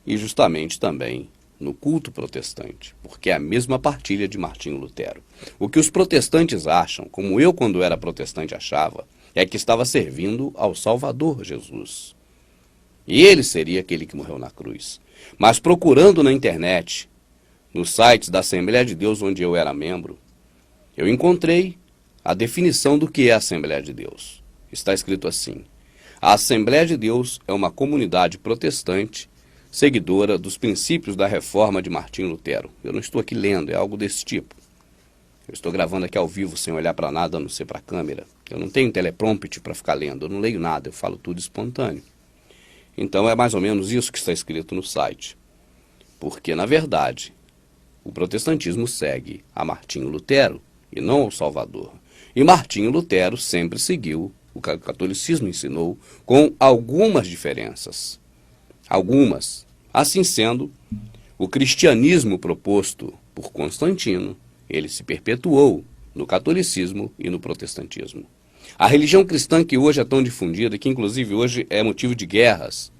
e justamente também no culto protestante, porque é a mesma partilha de Martinho Lutero. O que os protestantes acham, como eu quando era protestante achava, é que estava servindo ao Salvador Jesus. E ele seria aquele que morreu na cruz. Mas procurando na internet, nos sites da Assembleia de Deus onde eu era membro, eu encontrei a definição do que é a Assembleia de Deus. Está escrito assim: a Assembleia de Deus é uma comunidade protestante seguidora dos princípios da reforma de Martinho Lutero. Eu não estou aqui lendo, é algo desse tipo. Eu estou gravando aqui ao vivo sem olhar para nada, a não ser para a câmera. Eu não tenho teleprompter para ficar lendo, eu não leio nada, eu falo tudo espontâneo. Então é mais ou menos isso que está escrito no site. Porque, na verdade, o protestantismo segue a Martinho Lutero e não ao Salvador. E Martinho Lutero sempre seguiu o que o catolicismo ensinou, com algumas diferenças. Algumas. Assim sendo, o cristianismo proposto por Constantino, ele se perpetuou no catolicismo e no protestantismo. A religião cristã que hoje é tão difundida, que inclusive hoje é motivo de guerras,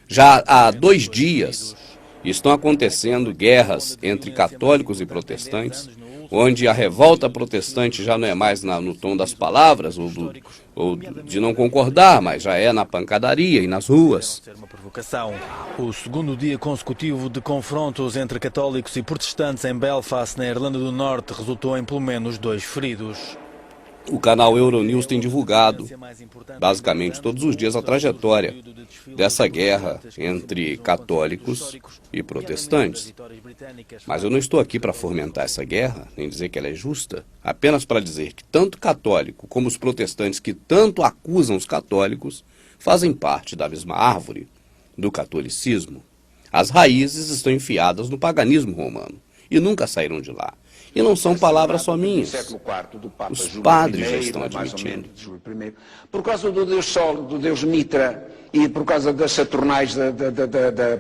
já há 2 dias estão acontecendo guerras entre católicos e protestantes, onde a revolta protestante já não é mais no tom das palavras ou de não concordar, mas já é na pancadaria e nas ruas. O segundo dia consecutivo de confrontos entre católicos e protestantes em Belfast, na Irlanda do Norte, resultou em pelo menos 2 feridos. O canal Euronews tem divulgado, basicamente todos os dias, a trajetória dessa guerra entre católicos e protestantes. Mas eu não estou aqui para fomentar essa guerra, nem dizer que ela é justa, apenas para dizer que tanto católico como os protestantes que tanto acusam os católicos fazem parte da mesma árvore, do catolicismo. As raízes estão enfiadas no paganismo romano e nunca saíram de lá. E não são palavras só minhas. Os padres já estão admitindo. Por causa do Deus Sol, do Deus Mitra e por causa das Saturnais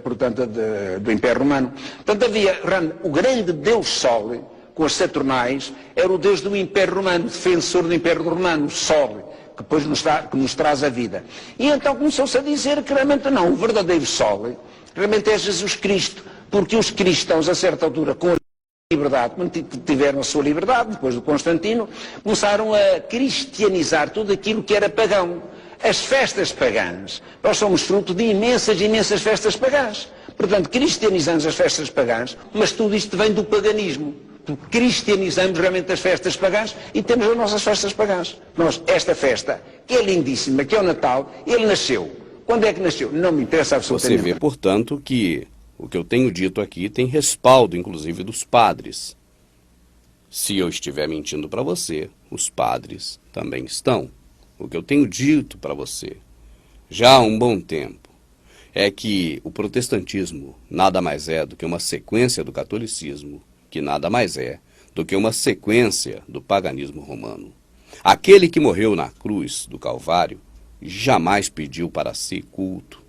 portanto, do Império Romano. Portanto, havia o grande Deus Sol, com as Saturnais, era o Deus do Império Romano, defensor do Império Romano, o Sol, que depois que nos traz a vida. E então começou-se a dizer que realmente não, o verdadeiro Sol realmente é Jesus Cristo, porque os cristãos, a certa altura, com liberdade, quando tiveram a sua liberdade, depois do Constantino, começaram a cristianizar tudo aquilo que era pagão. As festas pagãs, nós somos fruto de imensas festas pagãs. Portanto, cristianizamos as festas pagãs, mas tudo isto vem do paganismo. cristianizamos realmente as festas pagãs e temos as nossas festas pagãs. Nós, esta festa, que é lindíssima, que é o Natal, ele nasceu. Quando é que nasceu? Não me interessa absolutamente. Você vê, portanto, que o que eu tenho dito aqui tem respaldo, inclusive, dos padres. Se eu estiver mentindo para você, os padres também estão. O que eu tenho dito para você, já há um bom tempo, é que o protestantismo nada mais é do que uma sequência do catolicismo, que nada mais é do que uma sequência do paganismo romano. Aquele que morreu na cruz do Calvário jamais pediu para si culto,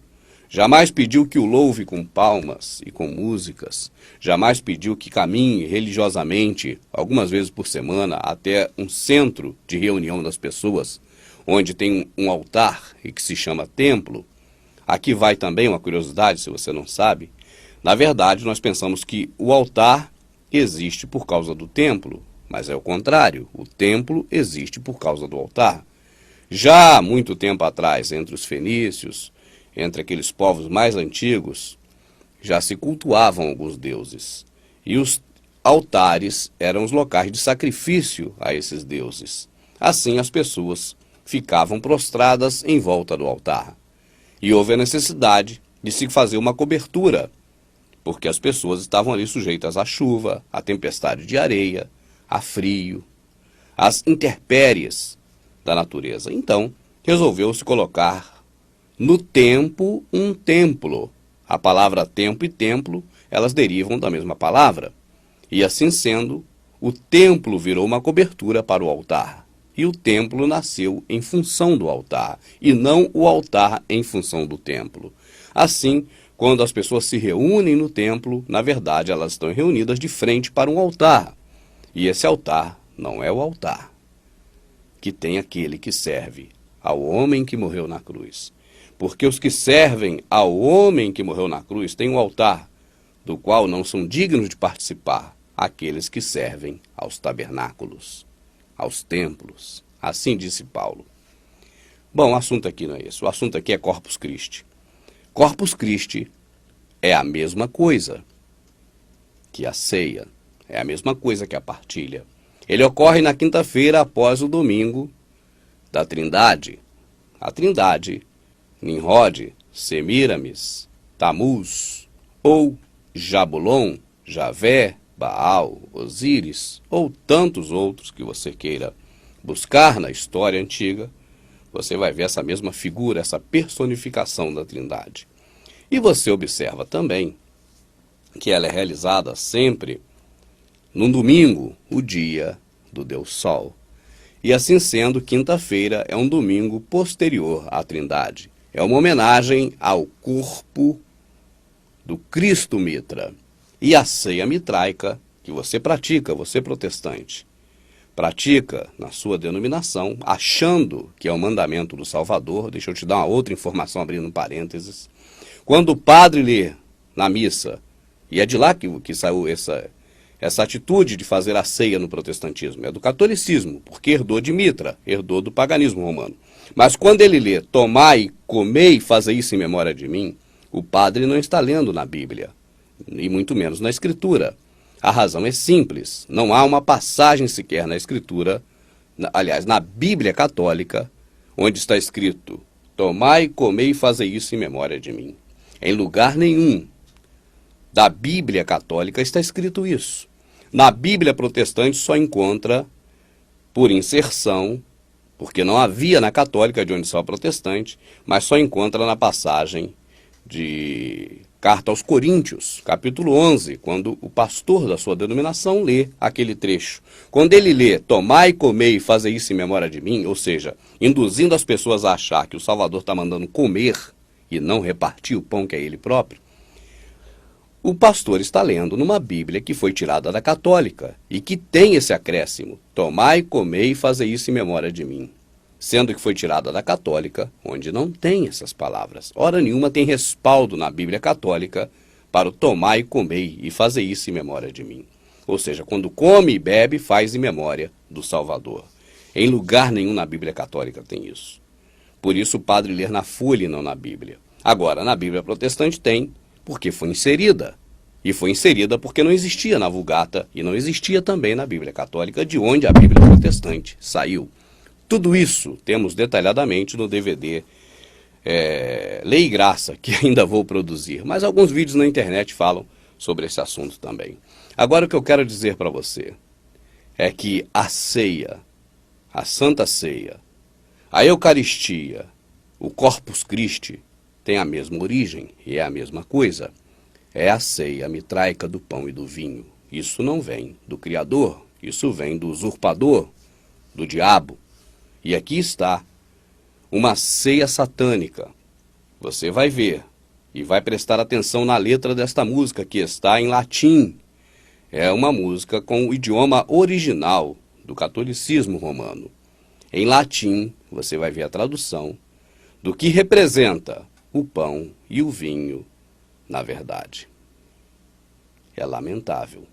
jamais pediu que o louve com palmas e com músicas, jamais pediu que caminhe religiosamente, algumas vezes por semana, até um centro de reunião das pessoas, onde tem um altar e que se chama templo. Aqui vai também uma curiosidade, se você não sabe. Na verdade, nós pensamos que o altar existe por causa do templo, mas é o contrário. O templo existe por causa do altar. Já há muito tempo atrás, entre os fenícios, entre aqueles povos mais antigos, já se cultuavam alguns deuses. E os altares eram os locais de sacrifício a esses deuses. Assim, as pessoas ficavam prostradas em volta do altar. E houve a necessidade de se fazer uma cobertura, porque as pessoas estavam ali sujeitas à chuva, à tempestade de areia, a frio, às intempéries da natureza. Então, resolveu-se colocar no tempo um templo. A palavra tempo e templo, elas derivam da mesma palavra. E assim sendo, o templo virou uma cobertura para o altar. E o templo nasceu em função do altar, e não o altar em função do templo. Assim, quando as pessoas se reúnem no templo, na verdade elas estão reunidas de frente para um altar. E esse altar não é o altar que tem aquele que serve ao homem que morreu na cruz. Porque os que servem ao homem que morreu na cruz têm um altar, do qual não são dignos de participar aqueles que servem aos tabernáculos, aos templos. Assim disse Paulo. Bom, o assunto aqui não é esse. O assunto aqui é Corpus Christi. Corpus Christi é a mesma coisa que a ceia, é a mesma coisa que a partilha. Ele ocorre na quinta-feira após o domingo da Trindade. A Trindade, Nimrod, Semíramis, Tamuz, ou Jabulon, Javé, Baal, Osíris, ou tantos outros que você queira buscar na história antiga, você vai ver essa mesma figura, essa personificação da Trindade. E você observa também que ela é realizada sempre no domingo, o dia do Deus Sol. E assim sendo, quinta-feira é um domingo posterior à Trindade. É uma homenagem ao corpo do Cristo Mitra. E a ceia mitraica, que você pratica, você protestante, pratica na sua denominação, achando que é o mandamento do Salvador. Deixa eu te dar uma outra informação, abrindo parênteses. Quando o padre lê na missa, e é de lá que saiu essa atitude de fazer a ceia no protestantismo, é do catolicismo, porque herdou de Mitra, herdou do paganismo romano. Mas quando ele lê, tomai, comei, fazei isso em memória de mim, o padre não está lendo na Bíblia, e muito menos na Escritura. A razão é simples, não há uma passagem sequer na Escritura, aliás, na Bíblia católica, onde está escrito, tomai, comei e fazei isso em memória de mim. Em lugar nenhum da Bíblia católica está escrito isso. Na Bíblia protestante só encontra, por inserção, porque não havia na católica, de onde só protestante, mas só encontra na passagem de Carta aos Coríntios, capítulo 11, quando o pastor da sua denominação lê aquele trecho. Quando ele lê, tomai, comei e fazei isso em memória de mim, ou seja, induzindo as pessoas a achar que o Salvador está mandando comer e não repartir o pão que é ele próprio, o pastor está lendo numa Bíblia que foi tirada da católica e que tem esse acréscimo, tomai, comei e fazei isso em memória de mim. Sendo que foi tirada da católica, onde não tem essas palavras. Hora nenhuma tem respaldo na Bíblia católica para o tomar e comer e fazer isso em memória de mim. Ou seja, quando come e bebe, faz em memória do Salvador. Em lugar nenhum na Bíblia católica tem isso. Por isso o padre lê na folha e não na Bíblia. Agora, na Bíblia protestante tem, porque foi inserida. E foi inserida porque não existia na Vulgata e não existia também na Bíblia Católica, de onde a Bíblia Protestante saiu. Tudo isso temos detalhadamente no DVD Lei e Graça, que ainda vou produzir. Mas alguns vídeos na internet falam sobre esse assunto também. Agora o que eu quero dizer para você é que a ceia, a Santa Ceia, a Eucaristia, o Corpus Christi tem a mesma origem e é a mesma coisa. É a ceia mitraica do pão e do vinho. Isso não vem do Criador, isso vem do usurpador, do diabo. E aqui está uma ceia satânica. Você vai ver e vai prestar atenção na letra desta música, que está em latim. É uma música com o idioma original do catolicismo romano. Em latim, você vai ver a tradução do que representa o pão e o vinho, na verdade. É lamentável.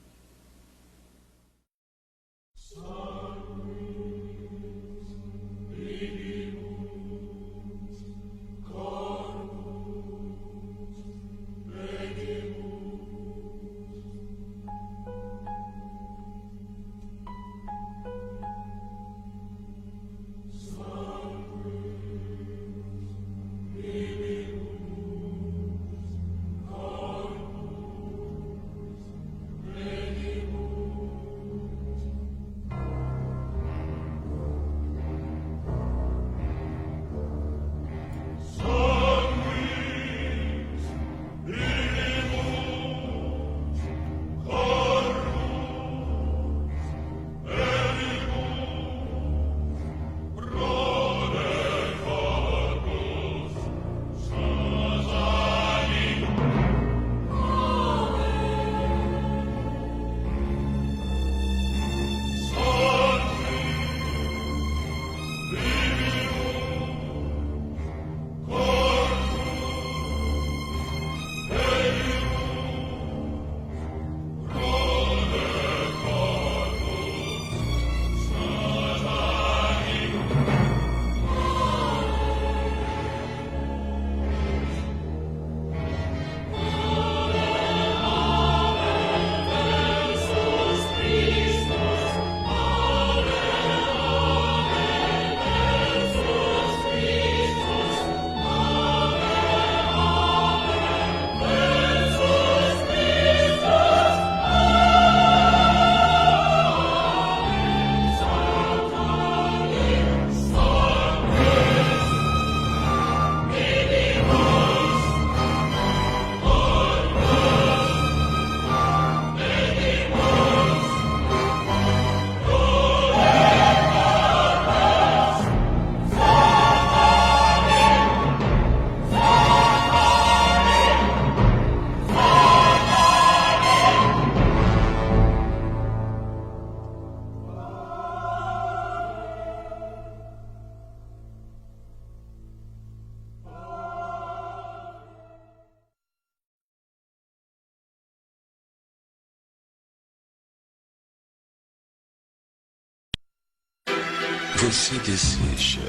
Você deseja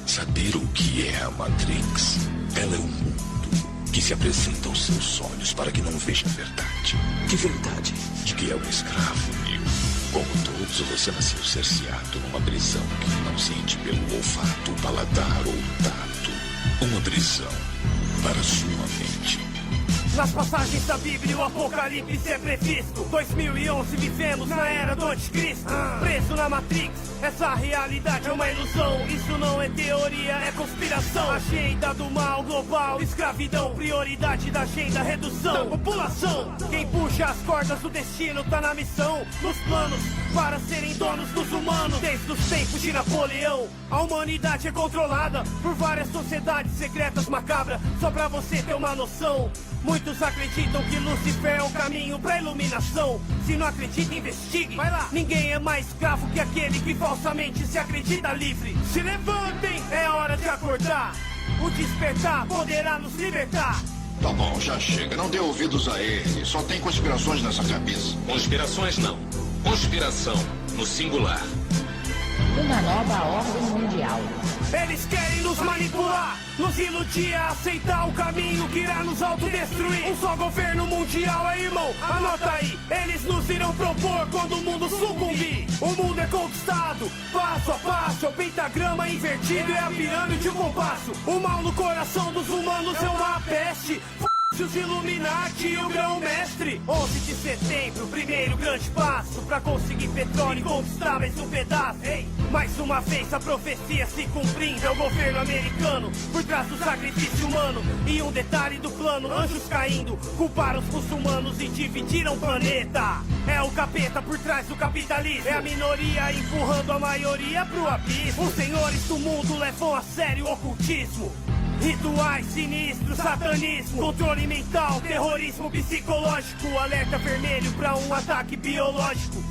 saber o que é a Matrix? Ela é um mundo que se apresenta aos seus olhos para que não veja a verdade. Que verdade? De que é um escravo, meu. Como todos, você nasceu cerceado numa prisão que não sente pelo olfato, paladar ou tato. Uma prisão para sua mente. Nas passagens da Bíblia o apocalipse é previsto. 2011 vivemos na era do anticristo. Preso na Matrix, essa realidade é uma ilusão. Isso não é teoria, é conspiração. Agenda do mal global, escravidão. Prioridade da agenda, redução da população. Quem puxa as cordas do destino tá na missão. Nos planos para serem donos dos humanos. Desde os tempos de Napoleão, a humanidade é controlada por várias sociedades secretas macabras. Só pra você ter uma noção, muitos acreditam que Lucifer é o caminho pra iluminação. Se não acredita, investigue. Vai lá. Ninguém é mais escravo que aquele que falsamente se acredita livre. Se levantem, é hora de acordar. O despertar poderá nos libertar. Tá bom, já chega. Não dê ouvidos a ele. Só tem conspirações nessa cabeça. Conspirações não. Conspiração no singular. Uma nova ordem mundial. Eles querem nos manipular, nos iludir a aceitar o caminho que irá nos autodestruir. Um só governo mundial, irmão, anota aí. Eles nos irão propor quando o mundo sucumbir. O mundo é conquistado, passo a passo. É o pentagrama invertido, é a pirâmide e o compasso. O mal no coração dos humanos é uma peste. Os Illuminati e o grão-mestre. 11 de setembro, primeiro grande passo pra conseguir petróleo e conquistar mais um pedaço. Ei, mais uma vez a profecia se cumprindo. É o governo americano por trás do sacrifício humano. E um detalhe do plano, anjos caindo, culparam os muçulmanos e dividiram o planeta. É o capeta por trás do capitalismo. É a minoria empurrando a maioria pro abismo. Os senhores do mundo levam a sério o ocultismo. Rituais sinistros, satanismo, controle mental, terrorismo psicológico, alerta vermelho pra um ataque biológico.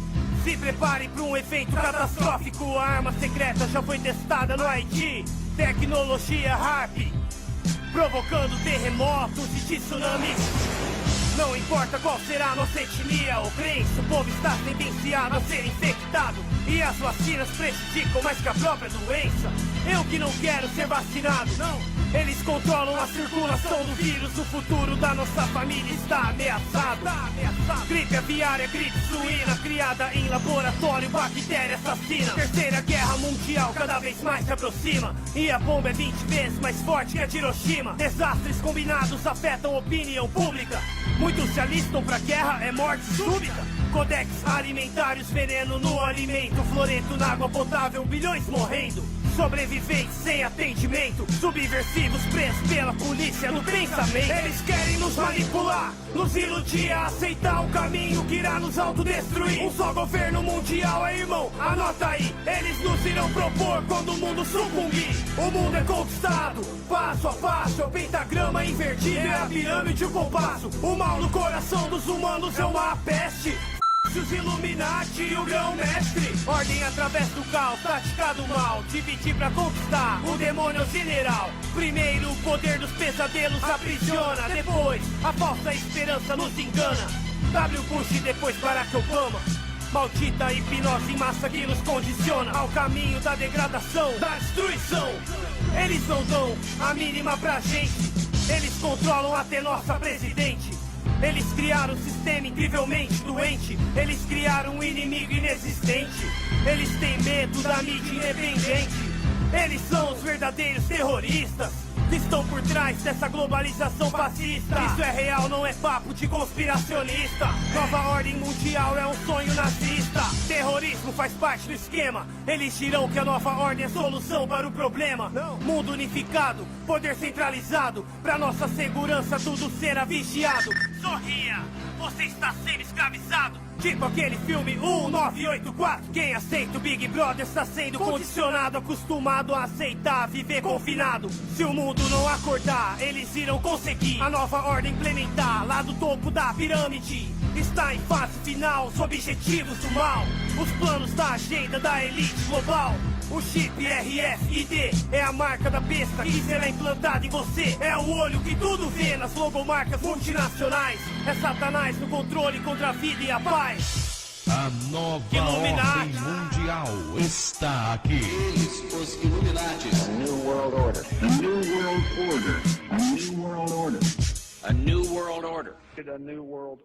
Se prepare pra um efeito catastrófico, a arma secreta já foi testada no Haiti. Tecnologia HAARP, provocando terremotos e tsunamis. Não importa qual será a nossa etnia ou crença, o povo está sentenciado a ser infectado. E as vacinas prejudicam mais que a própria doença. Eu que não quero ser vacinado, não. Eles controlam a circulação do vírus. O futuro da nossa família está ameaçado. Gripe aviária, gripe suína, criada em laboratório, bactéria assassina. Terceira guerra mundial cada vez mais se aproxima. E a bomba é 20 vezes mais forte que a de Hiroshima. Desastres combinados afetam a opinião pública. Muitos se alistam pra guerra, é morte súbita. Codex alimentários, veneno no alimento, fluoreto na água potável, bilhões morrendo. Sobreviventes sem atendimento, subversivos presos pela polícia no pensamento. Eles querem nos manipular, nos iludir a aceitar o caminho que irá nos autodestruir. Um só governo mundial, irmão, anota aí. Eles nos irão propor quando o mundo sucumbir. O mundo é conquistado, passo a passo. É o pentagrama invertido, é a pirâmide e o compasso. O mal no coração dos humanos é uma peste. Os Illuminati e o grão-mestre. Ordem através do caos, tática do mal. Dividir pra conquistar, o demônio é o general. Primeiro o poder dos pesadelos aprisiona. Depois a falsa esperança nos engana. W. Bush e depois Barack Obama. Maldita hipnose em massa que nos condiciona ao caminho da degradação, da destruição. Eles não dão a mínima pra gente. Eles controlam até nossa presidente. Eles criaram um sistema incrivelmente doente. Eles criaram um inimigo inexistente. Eles têm medo da mídia independente. Eles são os verdadeiros terroristas que estão por trás dessa globalização fascista. Isso é real, não é papo de conspiracionista. Nova ordem mundial é um sonho nazista. Terrorismo faz parte do esquema. Eles dirão que a nova ordem é solução para o problema. Mundo unificado, poder centralizado. Pra nossa segurança tudo será vigiado. Sorria, você está sendo escravizado. Tipo aquele filme 1984. Quem aceita o Big Brother está sendo condicionado, acostumado a aceitar, viver confinado. Se o mundo não acordar, eles irão conseguir a nova ordem implementar. Lá do topo da pirâmide está em fase final os objetivos do mal. Os planos da agenda da elite global. O chip RFID é a marca da besta que será implantada em você. É o olho que tudo vê nas logomarcas multinacionais. É Satanás no controle contra a vida e a paz. A nova Illuminati. ordem mundial está aqui. Eles, os Illuminati. A New World Order. A New World Order. A New World Order. A New World Order. A new world